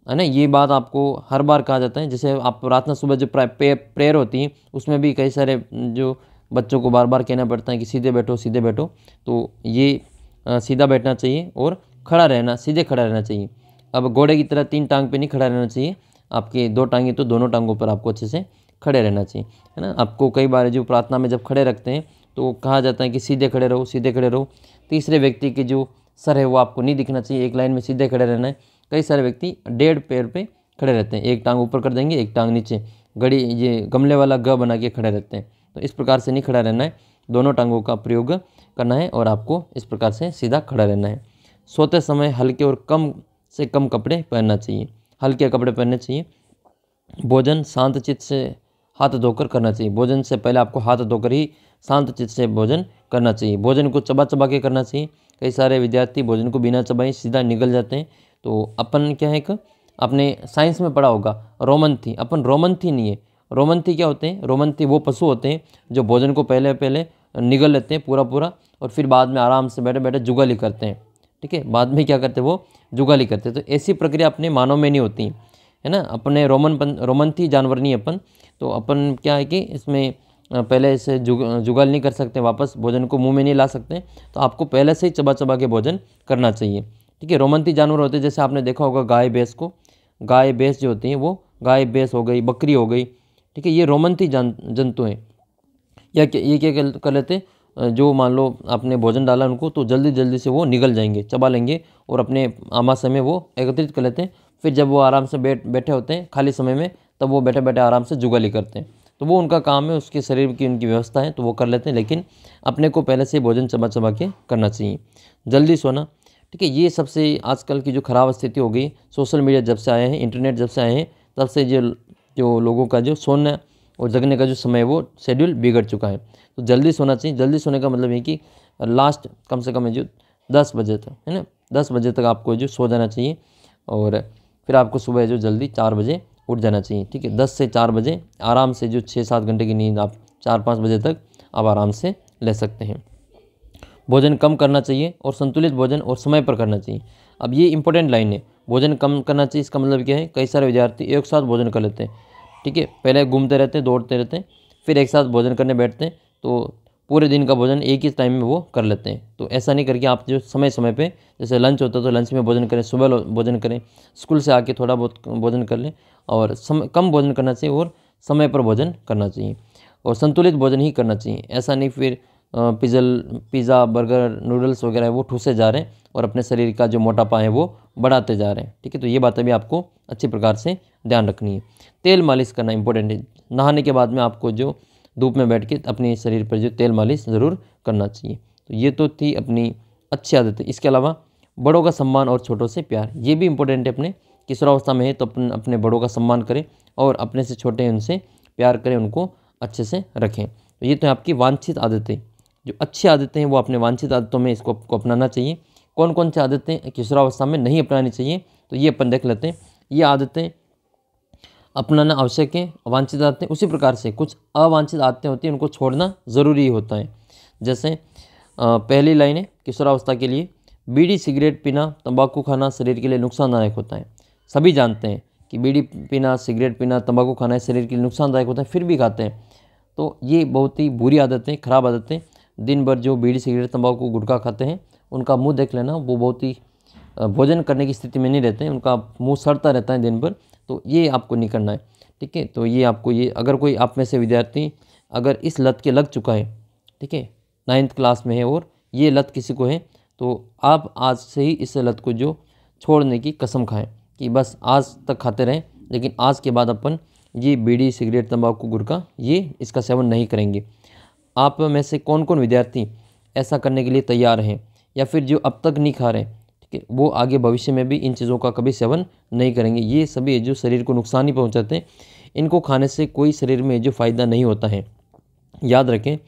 Speaker 1: है ना। ये बात आपको हर बार कहा जाता है। जैसे आप प्रार्थना सुबह जो प्रेयर होती है उसमें भी कई सारे जो बच्चों को बार बार कहना पड़ता है कि सीधे बैठो सीधे बैठो। तो ये सीधा बैठना चाहिए और खड़ा रहना, सीधे खड़ा रहना चाहिए। अब घोड़े की तरह 3 टांग पे नहीं खड़ा रहना चाहिए। आपके 2 टांगें तो दोनों टांगों पर आपको अच्छे से खड़े रहना चाहिए, है ना। आपको कई बार जो प्रार्थना में जब खड़े रखते हैं तो कहा जाता है कि सीधे खड़े रहो, सीधे खड़े रहो। तीसरे व्यक्ति के जो सर है वो आपको नहीं दिखना चाहिए, एक लाइन में सीधे खड़े रहना है। कई सारे व्यक्ति 1.5 पैर पे खड़े रहते हैं, एक टांग ऊपर कर देंगे, एक टांग नीचे, घड़ी ये गमले वाला ग बना के खड़े रहते हैं। तो इस प्रकार से नहीं खड़ा रहना है, दोनों टांगों का प्रयोग करना है और आपको इस प्रकार से सीधा खड़ा रहना है। सोते समय हल्के और कम से कम कपड़े पहनना चाहिए, हल्के कपड़े पहनने चाहिए। भोजन शांत चित्त से हाथ धोकर करना चाहिए। भोजन से पहले आपको हाथ धोकर ही शांत चित्त से भोजन करना चाहिए। भोजन को चबा चबा के करना चाहिए। कई सारे विद्यार्थी भोजन को बिना चबाए सीधा निगल जाते हैं। तो अपन क्या है कि आपने साइंस में पढ़ा होगा रोमंथी, अपन रोमंथी नहीं है। रोमंथी क्या होते हैं, रोमंथी वो पशु होते हैं जो भोजन को पहले पहले निगल लेते हैं पूरा पूरा, और फिर बाद में आराम से बैठे बैठे जुगाली करते हैं, ठीक है। बाद में क्या करते हैं वो जुगाली करते हैं। तो ऐसी प्रक्रिया अपने मानव में नहीं होती है ना। अपने रोमंथी जानवर नहीं अपन। तो अपन क्या है कि इसमें पहले इसे जुगाल नहीं कर सकते, वापस भोजन को मुंह में नहीं ला सकते। तो आपको पहले से ही चबा चबा के भोजन करना चाहिए, ठीक है। रोमंथी जानवर होते हैं, जैसे आपने देखा होगा गाय भैंस को, गाय भैंस जो होती हैं वो गाय भैंस हो गई, बकरी हो गई, ठीक है। ये रोमंथी जंतु हैं। या ये क्या कर लेते हैं, जो मान लो आपने भोजन डाला उनको तो जल्दी जल्दी से वो निगल जाएंगे, चबा लेंगे और अपने आमाशय में वो एकत्रित कर लेते हैं। फिर जब वो आराम से बैठे होते हैं खाली समय में, तब वो बैठे बैठे आराम से जुगाली करते हैं। तो वो उनका काम है, उसके शरीर की उनकी व्यवस्था है तो वो कर लेते हैं, लेकिन अपने को पहले से भोजन चबा चबा के करना चाहिए। जल्दी सोना, ठीक है, ये सबसे आजकल की जो ख़राब स्थिति हो गई, सोशल मीडिया जब से आए हैं, इंटरनेट जब से आए हैं, तब से जो लोगों का जो सोना और जगने का जो समय है वो शेड्यूल बिगड़ चुका है। तो जल्दी सोना चाहिए। जल्दी सोने का मतलब है कि लास्ट कम से कम है जो 10 बजे तक, है ना, 10 बजे तक आपको जो सो जाना चाहिए और फिर आपको सुबह जो जल्दी 4 बजे उठ जाना चाहिए, ठीक है। 10 से 4 बजे आराम से जो 6-7 घंटे की नींद आप 4-5 बजे तक आप आराम से ले सकते हैं। भोजन कम करना चाहिए और संतुलित भोजन और समय पर करना चाहिए। अब ये इंपॉर्टेंट लाइन है, भोजन कम करना चाहिए, इसका मतलब क्या है, कई सारे विद्यार्थी एक साथ भोजन कर लेते हैं, ठीक है, पहले घूमते रहते हैं, दौड़ते रहते हैं, फिर एक साथ भोजन करने बैठते हैं, तो पूरे दिन का भोजन एक ही टाइम में वो कर लेते हैं। तो ऐसा नहीं करके आप जो समय समय पे, जैसे लंच होता है तो लंच में भोजन करें, सुबह भोजन करें, स्कूल से आके थोड़ा बहुत भोजन कर लें, और कम भोजन करना चाहिए और समय पर भोजन करना चाहिए और संतुलित भोजन ही करना चाहिए। ऐसा नहीं फिर पिज़्ज़ा बर्गर नूडल्स वगैरह वो ठूसे जा रहे हैं और अपने शरीर का जो मोटापा है वो बढ़ाते जा रहे हैं, ठीक है। तो ये बातें भी आपको अच्छी प्रकार से ध्यान रखनी है। तेल मालिश करना इंपॉर्टेंट है। नहाने के बाद में आपको जो धूप में बैठ के अपने शरीर पर जो तेल मालिश ज़रूर करना चाहिए। तो ये तो थी अपनी अच्छी आदतें। इसके अलावा बड़ों का सम्मान और छोटों से प्यार, ये भी इंपॉर्टेंट है। अपने किशोरावस्था में है तो अपने बड़ों का सम्मान करें और अपने से छोटे हैं उनसे प्यार करें, उनको अच्छे से रखें। तो ये तो आपकी वांछित आदतें, जो अच्छी आदतें हैं वो अपने वांछित आदतों में इसको अपनाना चाहिए। कौन कौन सी आदतें किशोरावस्था में नहीं अपनानी चाहिए, तो ये अपन देख लेते हैं। ये आदतें अपनाना आवश्यक है, अवांछित आदतें उसी प्रकार से कुछ अवांछित आदतें होती हैं, उनको छोड़ना ज़रूरी होता है। जैसे पहली लाइन है किशोरावस्था के लिए, बीड़ी सिगरेट पीना तंबाकू खाना शरीर के लिए नुकसानदायक होता है। सभी जानते हैं कि बीड़ी पीना सिगरेट पीना तंबाकू खाना शरीर के लिए नुकसानदायक होता है, फिर भी खाते हैं। तो ये बहुत ही बुरी आदतें, खराब आदतें। दिन भर जो बीड़ी सिगरेट तंबाकू गुटखा खाते हैं उनका मुंह देख लेना, वो बहुत ही भोजन करने की स्थिति में नहीं रहते हैं, उनका मुंह सड़ता रहता है दिन भर। तो ये आपको नहीं करना है, ठीक है। तो ये आपको, ये अगर कोई आप में से विद्यार्थी अगर इस लत के लग चुका है, ठीक है, 9th क्लास में है और ये लत किसी को है, तो आप आज से ही इस लत को जो छोड़ने की कसम खाएं कि बस आज तक खाते रहें, लेकिन आज के बाद अपन ये बीड़ी सिगरेट तंबाकू गुटखा ये इसका सेवन नहीं करेंगे। आप में से कौन कौन विद्यार्थी ऐसा करने के लिए तैयार हैं, या फिर जो अब तक नहीं खा रहे, ठीक है, वो आगे भविष्य में भी इन चीज़ों का कभी सेवन नहीं करेंगे। ये सभी जो शरीर को नुकसान ही पहुंचाते हैं, इनको खाने से कोई शरीर में जो फ़ायदा नहीं होता है। याद रखें,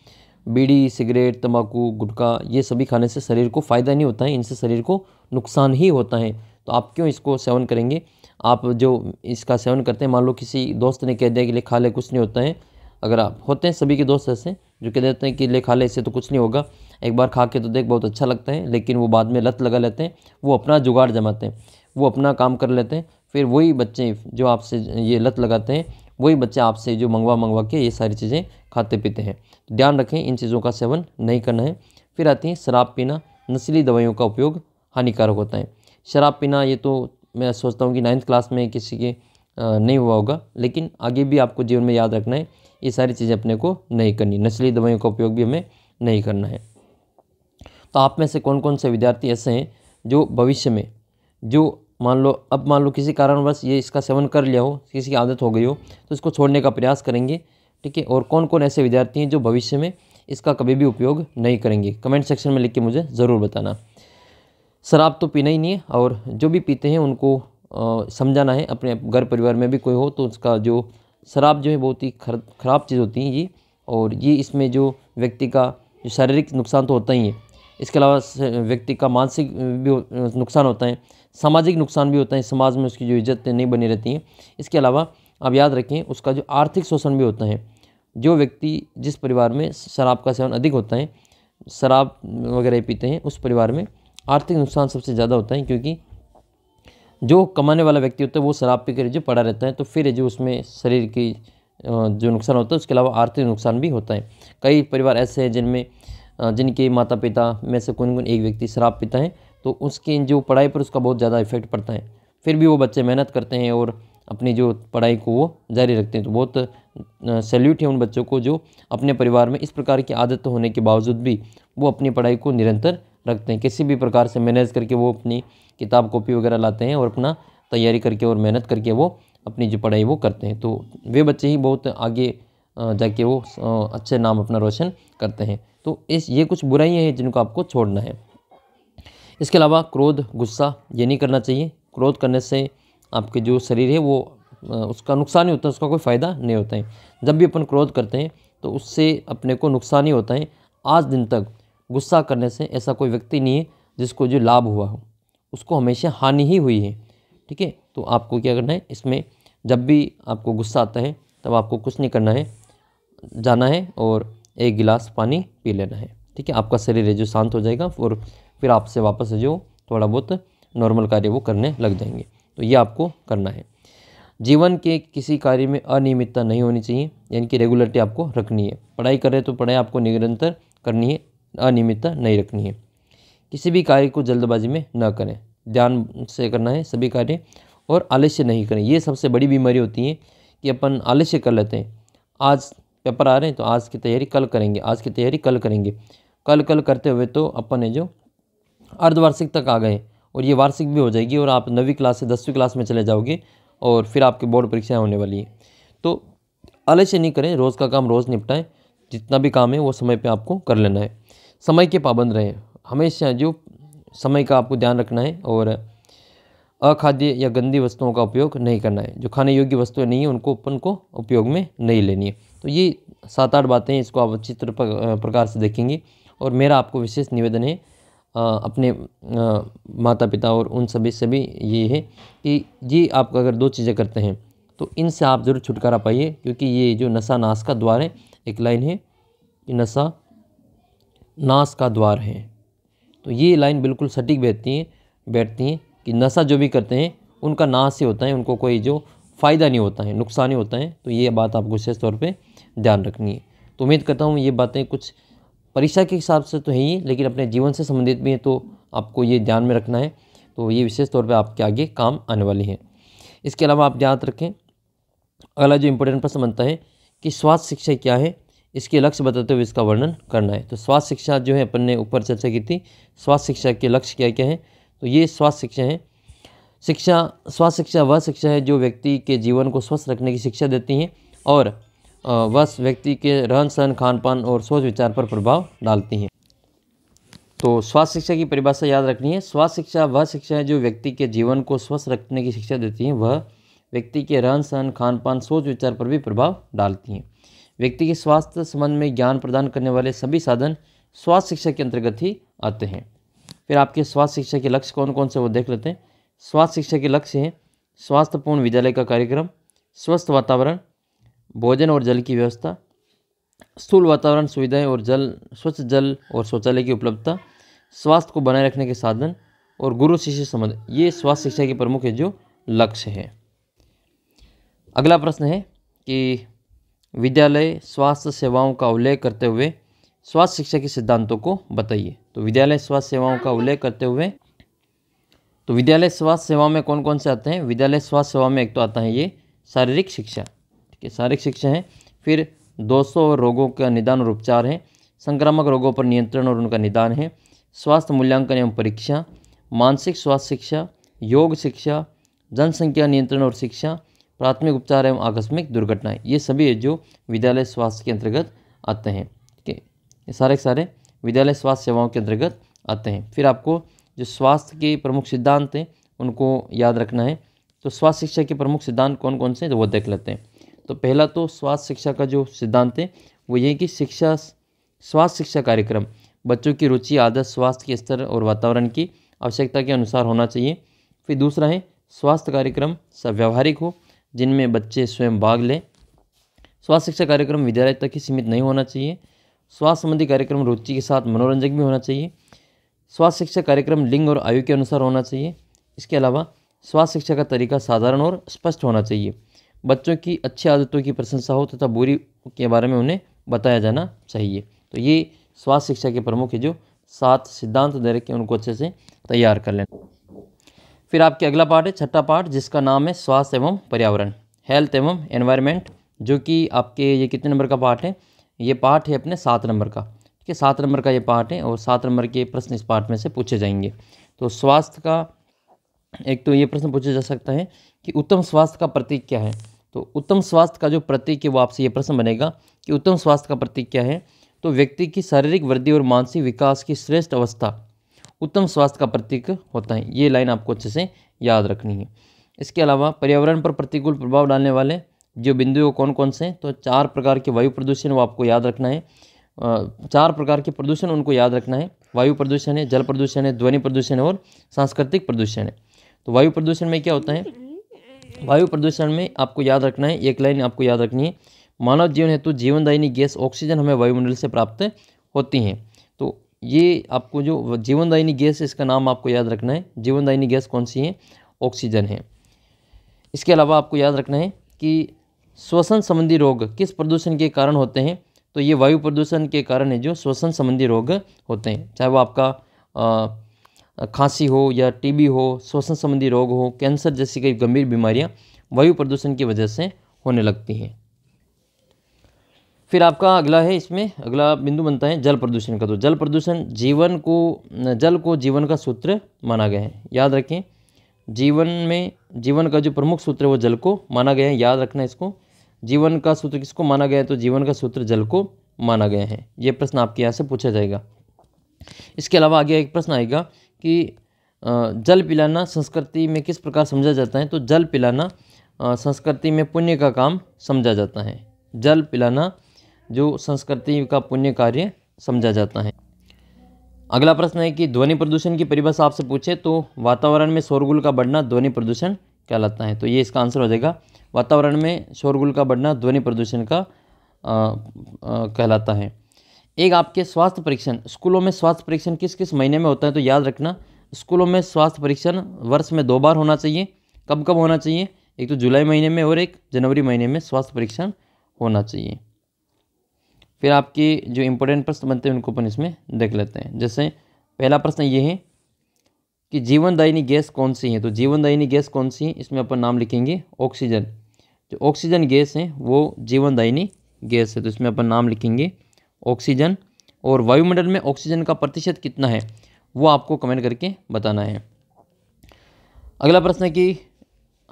Speaker 1: बीड़ी सिगरेट तंबाकू गुटखा ये सभी खाने से शरीर को फ़ायदा नहीं होता है, इनसे शरीर को नुकसान ही होता है। तो आप क्यों इसको सेवन करेंगे। आप जो इसका सेवन करते हैं, मान लो किसी दोस्त ने कह दिया कि ले खा ले कुछ नहीं होता है, अगर आप होते हैं सभी के दोस्त ऐसे जो कह देते हैं कि ले खा ले इससे तो कुछ नहीं होगा, एक बार खा के तो देख बहुत अच्छा लगता है, लेकिन वो बाद में लत लगा लेते हैं, वो अपना जुगाड़ जमाते हैं, वो अपना काम कर लेते हैं, फिर वही बच्चे जो आपसे ये लत लगाते हैं वही बच्चे आपसे जो मंगवा के ये सारी चीज़ें खाते पीते हैं। तो ध्यान रखें, इन चीज़ों का सेवन नहीं करना है। फिर आती है शराब पीना, नशीली दवाइयों का उपयोग हानिकारक होता है। शराब पीना ये तो मैं सोचता हूँ कि 9th क्लास में किसी के नहीं हुआ होगा, लेकिन आगे भी आपको जीवन में याद रखना है, ये सारी चीज़ें अपने को नहीं करनी, नस्ली दवाइयों का उपयोग भी हमें नहीं करना है। तो आप में से कौन कौन से विद्यार्थी ऐसे हैं जो भविष्य में, जो मान लो किसी कारणवश ये इसका सेवन कर लिया हो, किसी की आदत हो गई हो, तो इसको छोड़ने का प्रयास करेंगे, ठीक है। और कौन कौन ऐसे विद्यार्थी हैं जो भविष्य में इसका कभी भी उपयोग नहीं करेंगे, कमेंट सेक्शन में लिख के मुझे ज़रूर बताना। शराब तो पीना ही नहीं है, और जो भी पीते हैं उनको समझाना है, अपने घर परिवार में भी कोई हो तो उसका जो शराब जो है बहुत ही ख़राब चीज़ होती है ये, और ये इसमें जो व्यक्ति का जो शारीरिक नुकसान तो होता ही है, इसके अलावा व्यक्ति का मानसिक भी नुकसान होता है, सामाजिक नुकसान भी होता है, समाज में उसकी जो इज्जत नहीं बनी रहती है। इसके अलावा आप याद रखें, उसका जो आर्थिक शोषण भी होता है। जो व्यक्ति जिस परिवार में शराब का सेवन अधिक होता है, शराब वगैरह पीते हैं, उस परिवार में आर्थिक नुकसान सबसे ज़्यादा होता है, क्योंकि जो कमाने वाला व्यक्ति होता है वो शराब पी कर जो पड़ा रहता है, तो फिर जो उसमें शरीर की जो नुकसान होता है उसके अलावा आर्थिक नुकसान भी होता है। कई परिवार ऐसे हैं जिनमें जिनके माता पिता में से कौन एक व्यक्ति शराब पीता है, तो उसकी जो पढ़ाई पर उसका बहुत ज़्यादा इफेक्ट पड़ता है, फिर भी वो बच्चे मेहनत करते हैं और अपनी जो पढ़ाई को वो जारी रखते हैं। तो बहुत सैल्यूट है उन बच्चों को जो अपने परिवार में इस प्रकार की आदत होने के बावजूद भी वो अपनी पढ़ाई को निरंतर रखते हैं, किसी भी प्रकार से मैनेज करके वो अपनी किताब कॉपी वगैरह लाते हैं और अपना तैयारी करके और मेहनत करके वो अपनी जो पढ़ाई वो करते हैं, तो वे बच्चे ही बहुत आगे जाके वो अच्छे नाम अपना रोशन करते हैं। तो ये कुछ बुराइयां हैं जिनको आपको छोड़ना है। इसके अलावा क्रोध, गुस्सा ये नहीं करना चाहिए। क्रोध करने से आपके जो शरीर है वो उसका नुकसान ही होता है, उसका कोई फ़ायदा नहीं होता है। जब भी अपन क्रोध करते हैं तो उससे अपने को नुकसान ही होता है। आज दिन तक गुस्सा करने से ऐसा कोई व्यक्ति नहीं है जिसको जो लाभ हुआ हो, उसको हमेशा हानि ही हुई है। ठीक है, तो आपको क्या करना है, इसमें जब भी आपको गुस्सा आता है तब आपको कुछ नहीं करना है, जाना है और एक गिलास पानी पी लेना है। ठीक है, आपका शरीर है जो शांत हो जाएगा और फिर आपसे वापस जो थोड़ा बहुत नॉर्मल कार्य वो करने लग जाएंगे। तो ये आपको करना है। जीवन के किसी कार्य में अनियमितता नहीं होनी चाहिए, यानी कि रेगुलरिटी आपको रखनी है। पढ़ाई कर रहे तो पढ़ाई आपको निरंतर करनी है, अनियमितता नहीं रखनी है। किसी भी कार्य को जल्दबाजी में न करें, ध्यान से करना है सभी कार्य, और आलस्य नहीं करें। ये सबसे बड़ी बीमारी होती है कि अपन आलस्य कर लेते हैं। आज पेपर आ रहे हैं तो आज की तैयारी कल करेंगे, आज की तैयारी कल करेंगे, कल कल करते हुए तो अपन है जो अर्धवार्षिक तक आ गए और ये वार्षिक भी हो जाएगी और आप 9वीं क्लास से 10वीं क्लास में चले जाओगे और फिर आपकी बोर्ड परीक्षाएं होने वाली है। तो आलस्य नहीं करें, रोज़ का काम रोज़ निपटाएं, जितना भी काम है वो समय पे आपको कर लेना है। समय के पाबंद रहें, हमेशा जो समय का आपको ध्यान रखना है, और अखाद्य या गंदी वस्तुओं का उपयोग नहीं करना है। जो खाने योग्य वस्तुएं नहीं है उनको अपन को उपयोग में नहीं लेनी है। तो ये 7-8 बातें हैं, इसको आप अच्छी प्रकार से देखेंगे। और मेरा आपको विशेष निवेदन है अपने माता पिता और उन सभी ये है कि ये आप अगर 2 चीज़ें करते हैं तो इनसे आप ज़रूर छुटकारा पाइए, क्योंकि ये जो नशा नाश का द्वार है, एक लाइन है कि नशा नाश का द्वार है। तो ये लाइन बिल्कुल सटीक बैठती हैं कि नशा जो भी करते हैं उनका नाश ही होता है, उनको कोई जो फ़ायदा नहीं होता है, नुकसान ही होता है। तो ये बात आपको विशेष तौर पे ध्यान रखनी है। तो उम्मीद करता हूँ ये बातें कुछ परीक्षा के हिसाब से तो है ही, लेकिन अपने जीवन से संबंधित भी है, तो आपको ये ध्यान में रखना है। तो ये विशेष तौर पे आपके आगे काम आने वाली हैं। इसके अलावा आप याद रखें, अगला जो इम्पोर्टेंट प्रश्न बनता है कि स्वास्थ्य शिक्षा क्या है, इसके लक्ष्य बताते हुए इसका वर्णन करना है। तो स्वास्थ्य शिक्षा जो है अपन ने ऊपर चर्चा की थी, स्वास्थ्य शिक्षा के लक्ष्य क्या क्या है। तो ये स्वास्थ्य शिक्षा है, स्वास्थ्य शिक्षा वह शिक्षा है जो व्यक्ति के जीवन को स्वस्थ रखने की शिक्षा देती है और वह व्यक्ति के रहन सहन, खान पान और सोच विचार पर प्रभाव डालती हैं। तो स्वास्थ्य शिक्षा की परिभाषा याद रखनी है। स्वास्थ्य शिक्षा वह शिक्षा है जो व्यक्ति के जीवन को स्वस्थ रखने की शिक्षा देती है, वह व्यक्ति के रहन सहन, खान पान, सोच विचार पर भी प्रभाव डालती हैं। व्यक्ति के स्वास्थ्य संबंध में ज्ञान प्रदान करने वाले सभी साधन स्वास्थ्य शिक्षा के अंतर्गत ही आते हैं। फिर आपके स्वास्थ्य शिक्षा के लक्ष्य कौन कौन से वो देख लेते हैं। स्वास्थ्य शिक्षा के लक्ष्य हैं स्वास्थ्यपूर्ण विद्यालय का कार्यक्रम, स्वस्थ वातावरण, भोजन और जल की व्यवस्था, स्थूल वातावरण सुविधाएं और स्वच्छ जल और शौचालय की उपलब्धता, स्वास्थ्य को बनाए रखने के साधन और गुरु शिष्य संबंध। ये स्वास्थ्य शिक्षा के प्रमुख है जो लक्ष्य है। अगला प्रश्न है कि विद्यालय स्वास्थ्य सेवाओं का उल्लेख करते हुए स्वास्थ्य शिक्षा के सिद्धांतों को बताइए। तो विद्यालय स्वास्थ्य सेवाओं का उल्लेख करते हुए, तो विद्यालय स्वास्थ्य सेवाओं में कौन कौन से आते हैं। विद्यालय स्वास्थ्य सेवा में एक तो आता है ये शारीरिक शिक्षा, ठीक है, शारीरिक शिक्षा है। फिर 200 रोगों का निदान और उपचार है, संक्रामक रोगों पर नियंत्रण और उनका निदान है, स्वास्थ्य मूल्यांकन एवं परीक्षा, मानसिक स्वास्थ्य शिक्षा, योग शिक्षा, जनसंख्या नियंत्रण और शिक्षा, प्राथमिक उपचार एवं आकस्मिक दुर्घटनाएं। ये सभी जो विद्यालय स्वास्थ्य के अंतर्गत आते हैं, ठीक है, ये सारे के सारे विद्यालय स्वास्थ्य सेवाओं के अंतर्गत आते हैं। फिर आपको जो स्वास्थ्य के प्रमुख सिद्धांत हैं उनको याद रखना है। तो स्वास्थ्य शिक्षा के प्रमुख सिद्धांत कौन कौन से हैं तो वो देख लेते हैं। तो पहला तो स्वास्थ्य शिक्षा का जो सिद्धांत है वो ये कि स्वास्थ्य शिक्षा कार्यक्रम बच्चों की रुचि, आदत, स्वास्थ्य के स्तर और वातावरण की आवश्यकता के अनुसार होना चाहिए। फिर दूसरा है स्वास्थ्य कार्यक्रम सब व्यावहारिक हो, जिनमें बच्चे स्वयं भाग लें। स्वास्थ्य शिक्षा कार्यक्रम विद्यालय तक ही सीमित नहीं होना चाहिए। स्वास्थ्य संबंधी कार्यक्रम रुचि के साथ मनोरंजक भी होना चाहिए। स्वास्थ्य शिक्षा कार्यक्रम लिंग और आयु के अनुसार होना चाहिए। इसके अलावा स्वास्थ्य शिक्षा का तरीका साधारण और स्पष्ट होना चाहिए। बच्चों की अच्छी आदतों की प्रशंसा हो तथा बुरी के बारे में उन्हें बताया जाना चाहिए। तो ये स्वास्थ्य शिक्षा के प्रमुख है जो 7 सिद्धांत दे रखे उनको अच्छे से तैयार कर लेना। फिर आपके अगला पार्ट है छठा पार्ट, जिसका नाम है स्वास्थ्य एवं पर्यावरण, हेल्थ एवं एनवायरनमेंट, जो कि आपके ये कितने नंबर का पार्ट है। ये पार्ट है अपने 7 नंबर का, ठीक है, 7 नंबर का ये पार्ट है और 7 नंबर के प्रश्न इस पार्ट में से पूछे जाएंगे। तो स्वास्थ्य का एक तो ये प्रश्न पूछा जा सकता है कि उत्तम स्वास्थ्य का प्रतीक क्या है। तो उत्तम स्वास्थ्य का जो प्रतीक है वो आपसे ये प्रश्न बनेगा कि उत्तम स्वास्थ्य का प्रतीक क्या है। तो व्यक्ति की शारीरिक वृद्धि और मानसिक विकास की श्रेष्ठ अवस्था उत्तम स्वास्थ्य का प्रतीक होता है। ये लाइन आपको अच्छे से याद रखनी है। इसके अलावा पर्यावरण पर प्रतिकूल प्रभाव डालने वाले जो बिंदु कौन कौन से हैं, तो 4 प्रकार के वायु प्रदूषण वो आपको याद रखना है। 4 प्रकार के प्रदूषण उनको याद रखना है। वायु प्रदूषण है, जल प्रदूषण है, ध्वनि प्रदूषण है और सांस्कृतिक प्रदूषण है। तो वायु प्रदूषण में क्या होता है, वायु प्रदूषण में आपको याद रखना है, एक लाइन आपको याद रखनी है, मानव जीवन हेतु जीवनदायिनी गैस ऑक्सीजन हमें वायुमंडल से प्राप्त होती हैं। तो ये आपको जो जीवनदायिनी गैस इसका नाम आपको याद रखना है। जीवनदायिनी गैस कौन सी है, ऑक्सीजन है। इसके अलावा आपको याद रखना है कि श्वसन संबंधी रोग किस प्रदूषण के कारण होते हैं। तो ये वायु प्रदूषण के कारण है जो श्वसन संबंधी रोग होते हैं, चाहे वो आपका खांसी हो या टीबी हो, श्वसन संबंधी रोग हो, कैंसर जैसी कई गंभीर बीमारियां वायु प्रदूषण की वजह से होने लगती हैं। फिर आपका अगला है, इसमें अगला बिंदु बनता है जल प्रदूषण का। तो जल प्रदूषण जल को जीवन का सूत्र माना गया है। याद रखें, जीवन का जो प्रमुख सूत्र है वो जल को माना गया है। याद रखना इसको, जीवन का सूत्र किसको माना गया है, तो जीवन का सूत्र जल को माना गया है। ये प्रश्न आपके यहाँ से पूछा जाएगा। इसके अलावा आगे एक प्रश्न आएगा कि जल पिलाना संस्कृति में किस प्रकार समझा जाता है। तो जल पिलाना संस्कृति में पुण्य का काम समझा जाता है। जल पिलाना जो संस्कृति का पुण्य कार्य समझा जाता है। अगला प्रश्न है कि ध्वनि प्रदूषण की परिभाषा आपसे पूछे तो वातावरण में शोरगुल का बढ़ना ध्वनि प्रदूषण कहलाता है। तो ये इसका आंसर हो जाएगा, वातावरण में शोरगुल का बढ़ना ध्वनि प्रदूषण का कहलाता है। एक आपके स्वास्थ्य परीक्षण, स्कूलों में स्वास्थ्य परीक्षण किस किस महीने में होता है। तो याद रखना, स्कूलों में स्वास्थ्य परीक्षण वर्ष में 2 बार होना चाहिए। कब कब होना चाहिए, एक तो जुलाई महीने में और एक जनवरी महीने में स्वास्थ्य परीक्षण होना चाहिए। फिर आपके जो इम्पोर्टेंट प्रश्न बनते हैं उनको अपन इसमें देख लेते हैं। जैसे पहला प्रश्न ये है कि जीवनदायिनी गैस कौन सी है। तो जीवनदायिनी गैस कौन सी है, इसमें अपन नाम लिखेंगे ऑक्सीजन। जो ऑक्सीजन गैस है वो जीवनदायिनी गैस है, तो इसमें अपन नाम लिखेंगे ऑक्सीजन। और वायुमंडल में ऑक्सीजन का प्रतिशत कितना है वो आपको कमेंट करके बताना है। अगला प्रश्न है कि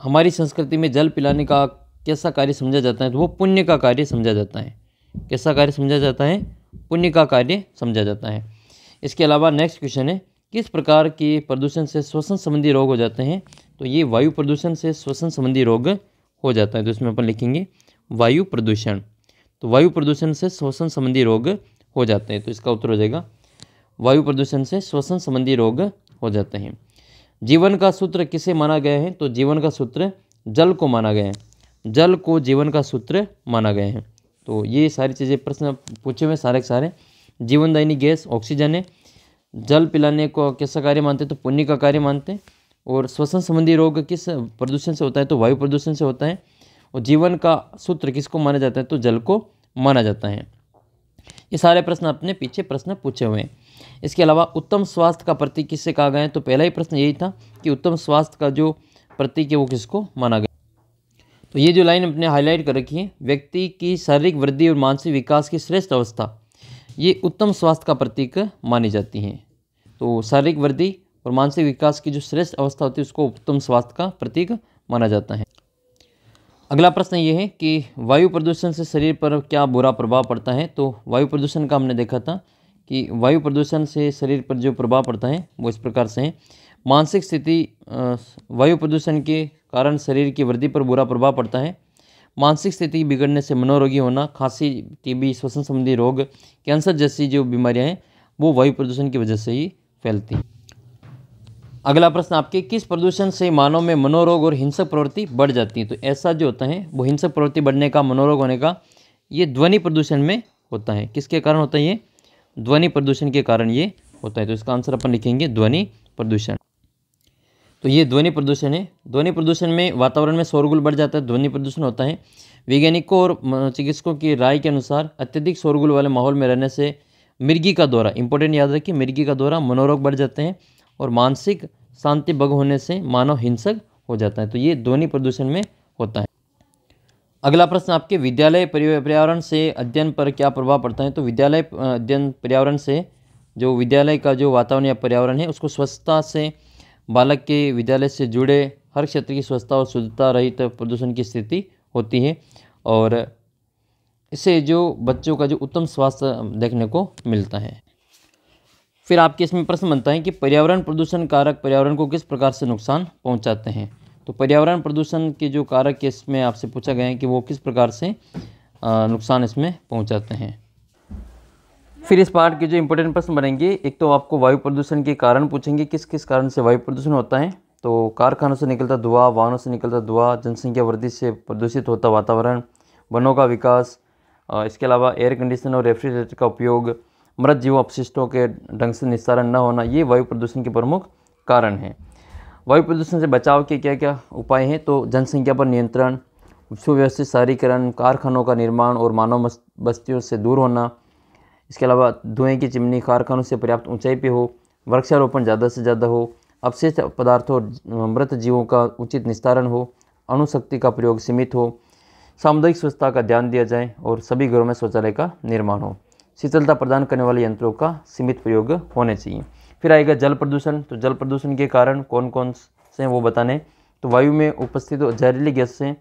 Speaker 1: हमारी संस्कृति में जल पिलाने का कैसा कार्य समझा जाता है। तो वो पुण्य का कार्य समझा जाता है। कैसा कार्य समझा जाता है, पुण्य का कार्य समझा जाता है। इसके अलावा नेक्स्ट क्वेश्चन है, किस प्रकार के प्रदूषण से श्वसन संबंधी रोग हो जाते हैं। तो ये वायु प्रदूषण से श्वसन संबंधी रोग हो जाता है, तो इसमें अपन लिखेंगे वायु प्रदूषण। तो वायु प्रदूषण से श्वसन संबंधी रोग हो जाते हैं, तो इसका उत्तर हो जाएगा वायु प्रदूषण से श्वसन संबंधी रोग हो जाते हैं। जीवन का सूत्र किसे माना गया है। तो जीवन का सूत्र जल को माना गया है। जल को जीवन का सूत्र माना गया है। तो ये सारी चीज़ें प्रश्न पूछे हुए सारे के सारे। जीवनदायिनी गैस ऑक्सीजन है। जल पिलाने को कैसा कार्य मानते हैं, तो पुण्य का कार्य मानते हैं। और श्वसन संबंधी रोग किस प्रदूषण से होता है, तो वायु प्रदूषण से होता है। और जीवन का सूत्र किसको माना जाता है, तो जल को माना जाता है। ये सारे प्रश्न अपने पीछे प्रश्न पूछे हुए हैं। इसके अलावा उत्तम स्वास्थ्य का प्रतीक किससे कहा गया है। तो पहला ही प्रश्न यही था कि उत्तम स्वास्थ्य का जो प्रतीक है वो किसको माना गया। तो ये जो लाइन अपने हाईलाइट कर रखी है, व्यक्ति की शारीरिक वृद्धि और मानसिक विकास की श्रेष्ठ अवस्था, ये उत्तम स्वास्थ्य का प्रतीक मानी जाती हैं। तो शारीरिक वृद्धि और मानसिक विकास की जो श्रेष्ठ अवस्था होती है उसको उत्तम स्वास्थ्य का प्रतीक माना जाता है। अगला प्रश्न ये है कि वायु प्रदूषण से शरीर पर क्या बुरा प्रभाव पड़ता है। तो वायु प्रदूषण का हमने देखा था कि वायु प्रदूषण से शरीर पर जो प्रभाव पड़ता है वो इस प्रकार से है। मानसिक स्थिति, वायु प्रदूषण के कारण शरीर की वृद्धि पर बुरा प्रभाव पड़ता है। मानसिक स्थिति बिगड़ने से मनोरोगी होना, खांसी, टीबी, श्वसन संबंधी रोग, कैंसर जैसी जो बीमारियां हैं वो वायु प्रदूषण की वजह से ही फैलती हैं। अगला प्रश्न आपके, किस प्रदूषण से मानव में मनोरोग और हिंसक प्रवृत्ति बढ़ जाती है। तो ऐसा जो होता है वो हिंसक प्रवृत्ति बढ़ने का, मनोरोग होने का, ये ध्वनि प्रदूषण में होता है। किसके कारण होता है, ये ध्वनि प्रदूषण के कारण ये होता है। तो इसका आंसर अपन लिखेंगे ध्वनि प्रदूषण। तो ये ध्वनि प्रदूषण है। ध्वनि प्रदूषण में वातावरण में शोरगुल बढ़ जाता है, ध्वनि प्रदूषण होता है। वैज्ञानिकों और चिकित्सकों की राय के अनुसार अत्यधिक शोरगुल वाले माहौल में रहने से मिर्गी का दौरा, इंपॉर्टेंट याद रखिए, मिर्गी का दौरा, मनोरोग बढ़ जाते हैं और मानसिक शांति भंग होने से मानव हिंसक हो जाता है। तो ये ध्वनि प्रदूषण में होता है। अगला प्रश्न आपके, विद्यालय पर्यावरण से अध्ययन पर क्या प्रभाव पड़ता है। तो विद्यालय अध्ययन पर्यावरण से, जो विद्यालय का जो वातावरण या पर्यावरण है उसको स्वच्छता से बालक के विद्यालय से जुड़े हर क्षेत्र की स्वच्छता और शुद्धता रहित प्रदूषण की स्थिति होती है और इससे जो बच्चों का जो उत्तम स्वास्थ्य देखने को मिलता है। फिर आपके इसमें प्रश्न बनता है कि पर्यावरण प्रदूषण कारक पर्यावरण को किस प्रकार से नुकसान पहुंचाते हैं। तो पर्यावरण प्रदूषण के जो कारक इसमें आपसे पूछा गया है कि वो किस प्रकार से नुकसान इसमें पहुंचाते हैं। फिर इस पार्ट के जो इंपॉर्टेंट प्रश्न बनेंगे, एक तो आपको वायु प्रदूषण के कारण पूछेंगे, किस किस कारण से वायु प्रदूषण होता है। तो कारखानों से निकलता धुआं, वाहनों से निकलता धुआं, जनसंख्या वृद्धि से प्रदूषित होता वातावरण, वनों का विकास, इसके अलावा एयर कंडीशनर और रेफ्रिजरेटर का उपयोग, मृत जीव अपशिष्टों के ढंग से निस्तारण न होना, ये वायु प्रदूषण के प्रमुख कारण हैं। वायु प्रदूषण से बचाव के क्या क्या उपाय हैं। तो जनसंख्या पर नियंत्रण, सुव्यवस्थित शहरीकरण, कारखानों का निर्माण और मानव बस्तियों से दूर होना, इसके अलावा धुएं की चिमनी कारखानों से पर्याप्त ऊंचाई पे हो, वृक्षारोपण ज़्यादा से ज़्यादा हो, अपशिष्ट पदार्थों और मृत जीवों का उचित निस्तारण हो, अणुशक्ति का प्रयोग सीमित हो, सामुदायिक स्वच्छता का ध्यान दिया जाए और सभी घरों में शौचालय का निर्माण हो, शीतलता प्रदान करने वाले यंत्रों का सीमित प्रयोग होने चाहिए। फिर आएगा जल प्रदूषण। तो जल प्रदूषण के कारण कौन कौन से हैं वो बताने। तो वायु में उपस्थित जहरीली गैसें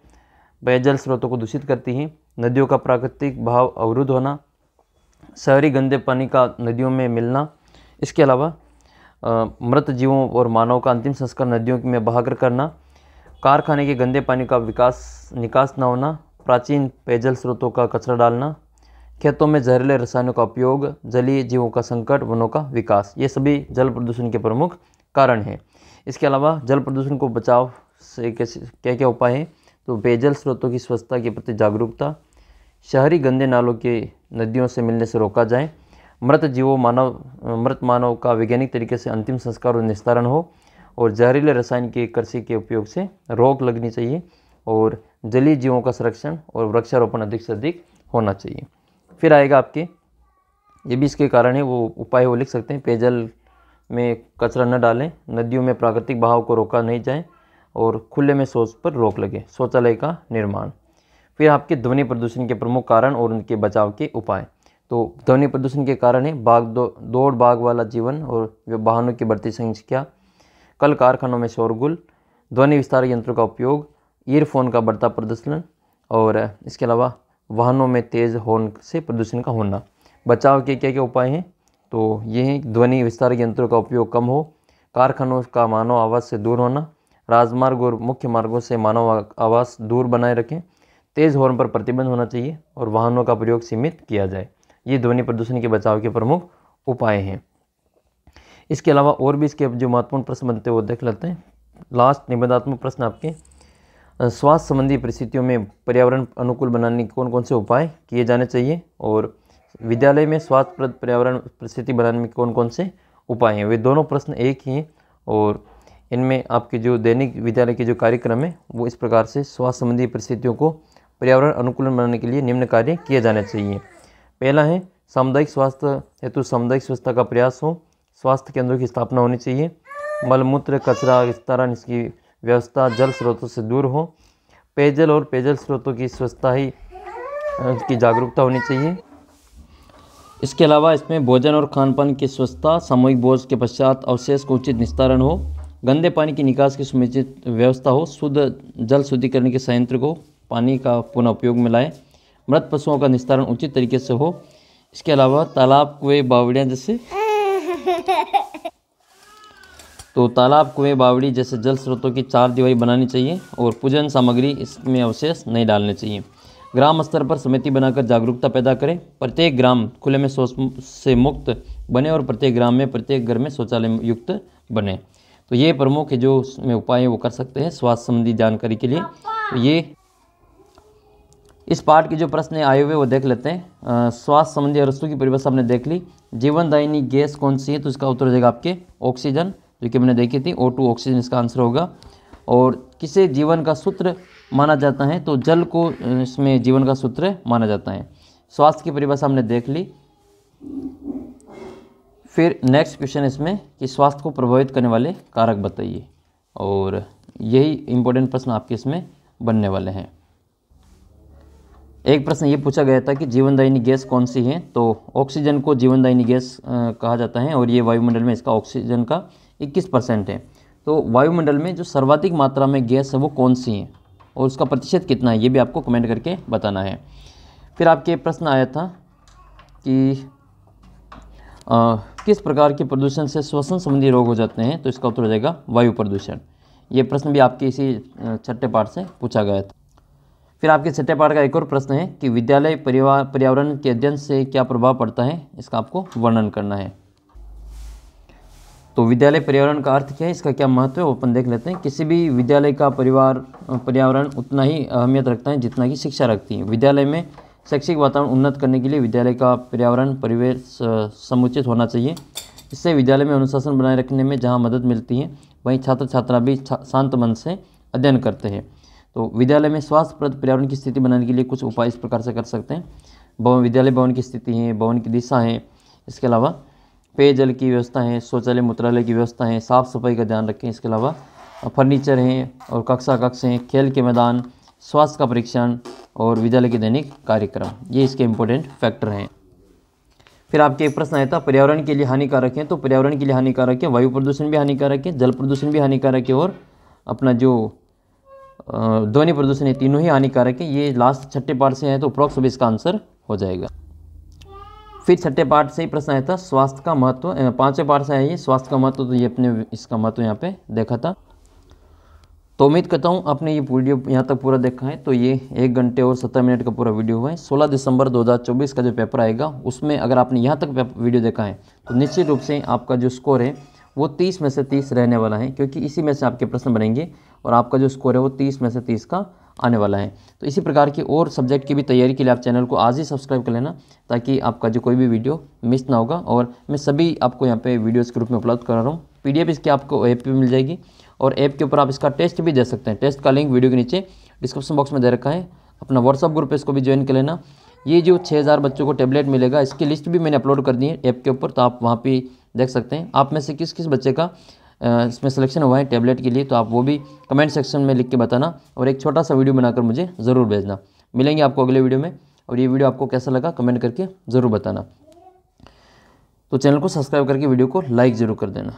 Speaker 1: पेयजल स्रोतों को दूषित करती हैं, नदियों का प्राकृतिक बहाव अवरुद्ध होना, शहरी गंदे पानी का नदियों में मिलना, इसके अलावा मृत जीवों और मानव का अंतिम संस्कार नदियों में बहाकर करना, कारखाने के गंदे पानी का निकास न होना, प्राचीन पेयजल स्रोतों का कचरा डालना, खेतों में जहरीले रसायनों का उपयोग, जलीय जीवों का संकट, वनों का विकास, ये सभी जल प्रदूषण के प्रमुख कारण हैं। इसके अलावा जल प्रदूषण को बचाव से क्या क्या उपाय हैं। तो पेयजल स्रोतों की स्वच्छता के प्रति जागरूकता, शहरी गंदे नालों के नदियों से मिलने से रोका जाए, मृत मानव का वैज्ञानिक तरीके से अंतिम संस्कार और निस्तारण हो और जहरीले रसायन के कृषि के उपयोग से रोक लगनी चाहिए और जलीय जीवों का संरक्षण और वृक्षारोपण अधिक से अधिक होना चाहिए। फिर आएगा आपके ये भी इसके कारण है, वो उपाय वो लिख सकते हैं। पेयजल में कचरा न डालें, नदियों में प्राकृतिक बहाव को रोका नहीं जाए और खुले में शौच पर रोक लगे, शौचालय का निर्माण। फिर आपके ध्वनि प्रदूषण के प्रमुख कारण और उनके बचाव के उपाय। तो ध्वनि प्रदूषण के कारण है दौड़ भाग वाला जीवन और वाहनों की बढ़ती संख्या, कल कारखानों में शोरगुल, ध्वनि विस्तार यंत्रों का उपयोग, ईयरफोन का बढ़ता प्रदूषण और इसके अलावा वाहनों में तेज़ हॉर्न से प्रदूषण का होना। बचाव के क्या क्या उपाय हैं। तो ये हैं ध्वनि विस्तार यंत्रों का उपयोग कम हो, कारखानों का मानव आवाज़ से दूर होना, राजमार्ग और मुख्य मार्गों से मानव आवाज़ दूर बनाए रखें, तेज़ हॉर्न पर प्रतिबंध होना चाहिए और वाहनों का प्रयोग सीमित किया जाए। ये ध्वनि प्रदूषण के बचाव के प्रमुख उपाय हैं। इसके अलावा और भी इसके जो महत्वपूर्ण प्रश्न बनते हैं वो देख लेते हैं। लास्ट निबंधात्मक प्रश्न आपके, स्वास्थ्य संबंधी परिस्थितियों में पर्यावरण अनुकूल बनाने के कौन कौन से उपाय किए जाने चाहिए और विद्यालय में स्वास्थ्यप्रद पर्यावरण परिस्थिति बनाने में कौन कौन से उपाय हैं। वे दोनों प्रश्न एक ही हैं और इनमें आपके जो दैनिक विद्यालय के जो कार्यक्रम है वो इस प्रकार से स्वास्थ्य संबंधी परिस्थितियों को पर्यावरण अनुकूलन बनाने के लिए निम्न कार्य किए जाने चाहिए। पहला है सामुदायिक स्वास्थ्य हेतु सामुदायिक स्वच्छता का प्रयास हो, स्वास्थ्य केंद्रों की स्थापना होनी चाहिए, मलमूत्र कचरा विस्तारण इसकी व्यवस्था जल स्रोतों से दूर हो, पेयजल और पेयजल स्रोतों की स्वच्छता ही की जागरूकता होनी चाहिए। इसके अलावा इसमें भोजन और खान पान की स्वच्छता, सामूहिक भोज के पश्चात अवशेष को उचित निस्तारण हो, गंदे पानी की निकास की सुनिश्चित व्यवस्था हो, शुद्ध जल शुद्धिकरण के संयंत्र को पानी का पुनः उपयोग में लाए, मृत पशुओं का निस्तारण उचित तरीके से हो। इसके अलावा तालाब कुएं बावड़ियाँ जैसे तालाब कुएं बावड़ी जैसे जल स्रोतों की चार दीवारी बनानी चाहिए और पूजन सामग्री इसमें अवशेष नहीं डालने चाहिए। ग्राम स्तर पर समिति बनाकर जागरूकता पैदा करें, प्रत्येक ग्राम खुले में शौच से मुक्त बने और प्रत्येक ग्राम में प्रत्येक घर में शौचालय युक्त बने। तो ये प्रमुख जो उसमें उपाय है वो कर सकते हैं स्वास्थ्य संबंधी जानकारी के लिए। तो ये इस पार्ट के जो प्रश्न आए हुए वो देख लेते हैं। स्वास्थ्य संबंधी वस्तु की परिभाषा आपने देख ली। जीवनदायिनी गैस कौन सी है, तो इसका उत्तर हो जाएगा आपके ऑक्सीजन, जो कि मैंने देखी थी O2 ऑक्सीजन इसका आंसर होगा। और किसे जीवन का सूत्र माना जाता है, तो जल को इसमें जीवन का सूत्र माना जाता है। स्वास्थ्य की परिभाषा हमने देख ली। फिर नेक्स्ट क्वेश्चन इसमें कि स्वास्थ्य को प्रभावित करने वाले कारक बताइए, और यही इंपॉर्टेंट प्रश्न आपके इसमें बनने वाले हैं। एक प्रश्न ये पूछा गया था कि जीवनदायिनी गैस कौन सी है, तो ऑक्सीजन को जीवनदायिनी गैस कहा जाता है और ये वायुमंडल में इसका ऑक्सीजन का 21% है। तो वायुमंडल में जो सर्वाधिक मात्रा में गैस है वो कौन सी है और उसका प्रतिशत कितना है, ये भी आपको कमेंट करके बताना है। फिर आपके प्रश्न आया था कि किस प्रकार के प्रदूषण से श्वसन संबंधी रोग हो जाते हैं, तो इसका उत्तर हो जाएगा वायु प्रदूषण। ये प्रश्न भी आपके इसी छठे पाठ से पूछा गया था। फिर आपके छठे पाठ का एक और प्रश्न है कि विद्यालय पर्यावरण के अध्ययन से क्या प्रभाव पड़ता है, इसका आपको वर्णन करना है। तो विद्यालय पर्यावरण का अर्थ क्या है, इसका क्या महत्व है, वो अपन देख लेते हैं। किसी भी विद्यालय का पर्यावरण उतना ही अहमियत रखता है जितना कि शिक्षा रखती है। विद्यालय में शैक्षिक वातावरण उन्नत करने के लिए विद्यालय का पर्यावरण परिवेश समुचित होना चाहिए। इससे विद्यालय में अनुशासन बनाए रखने में जहाँ मदद मिलती है, वहीं छात्र छात्रा भी शांत मन से अध्ययन करते हैं। तो विद्यालय में स्वास्थ्यप्रद पर्यावरण की स्थिति बनाने के लिए कुछ उपाय इस प्रकार से कर सकते हैं। विद्यालय भवन की स्थिति है, भवन की दिशा है, इसके अलावा पेयजल की व्यवस्था है, शौचालय मूत्रालय की व्यवस्था है, साफ़ सफाई का ध्यान रखें। इसके अलावा फर्नीचर हैं और कक्ष हैं, खेल के मैदान, स्वास्थ्य का परीक्षण और विद्यालय के दैनिक कार्यक्रम, ये इसके इम्पोर्टेंट फैक्टर हैं। फिर आपके एक प्रश्न आया था पर्यावरण के लिए हानिकारक है, तो पर्यावरण के लिए हानिकारक है वायु प्रदूषण भी हानिकारक है, जल प्रदूषण भी हानिकारक है और अपना जो ध्वनि प्रदूषण है, तीनों ही हानिकारक है। ये लास्ट छठे पाठ से है तो अप्रोक्स भी इसका आंसर हो जाएगा। फिर छठे पाठ से ही प्रश्न आया था स्वास्थ्य का महत्व, पांचवें पाठ से है ये स्वास्थ्य का महत्व, तो ये अपने इसका महत्व यहाँ पे देखा था। तो उम्मीद करता हूँ आपने ये वीडियो यहाँ तक पूरा देखा है। तो ये 1 घंटे और 17 मिनट का पूरा वीडियो है। 16 दिसंबर 2024 का जो पेपर आएगा उसमें अगर आपने यहाँ तक वीडियो देखा है तो निश्चित रूप से आपका जो स्कोर है वो 30 में से 30 रहने वाला है, क्योंकि इसी में से आपके प्रश्न बनेंगे और आपका जो स्कोर है वो 30 में से 30 का आने वाला है। तो इसी प्रकार की और सब्जेक्ट की भी तैयारी के लिए आप चैनल को आज ही सब्सक्राइब कर लेना, ताकि आपका जो कोई भी वीडियो मिस ना होगा। और मैं सभी आपको यहाँ पे वीडियोस के रूप में उपलब्ध करा रहा हूँ। PDF इसकी आपको ऐप पे मिल जाएगी और ऐप के ऊपर आप इसका टेस्ट भी दे सकते हैं। टेस्ट का लिंक वीडियो के नीचे डिस्क्रिप्शन बॉक्स में दे रखा है। अपना व्हाट्सअप ग्रुप है, इसको भी ज्वाइन कर लेना। ये जो 6000 बच्चों को टैबलेट मिलेगा, इसकी लिस्ट भी मैंने अपलोड कर दी है ऐप के ऊपर, तो आप वहाँ पे देख सकते हैं। आप में से किस किस बच्चे का इसमें सिलेक्शन हुआ है टैबलेट के लिए, तो आप वो भी कमेंट सेक्शन में लिख के बताना और एक छोटा सा वीडियो बनाकर मुझे ज़रूर भेजना। मिलेंगे आपको अगले वीडियो में, और ये वीडियो आपको कैसा लगा कमेंट करके ज़रूर बताना। तो चैनल को सब्सक्राइब करके वीडियो को लाइक ज़रूर कर देना।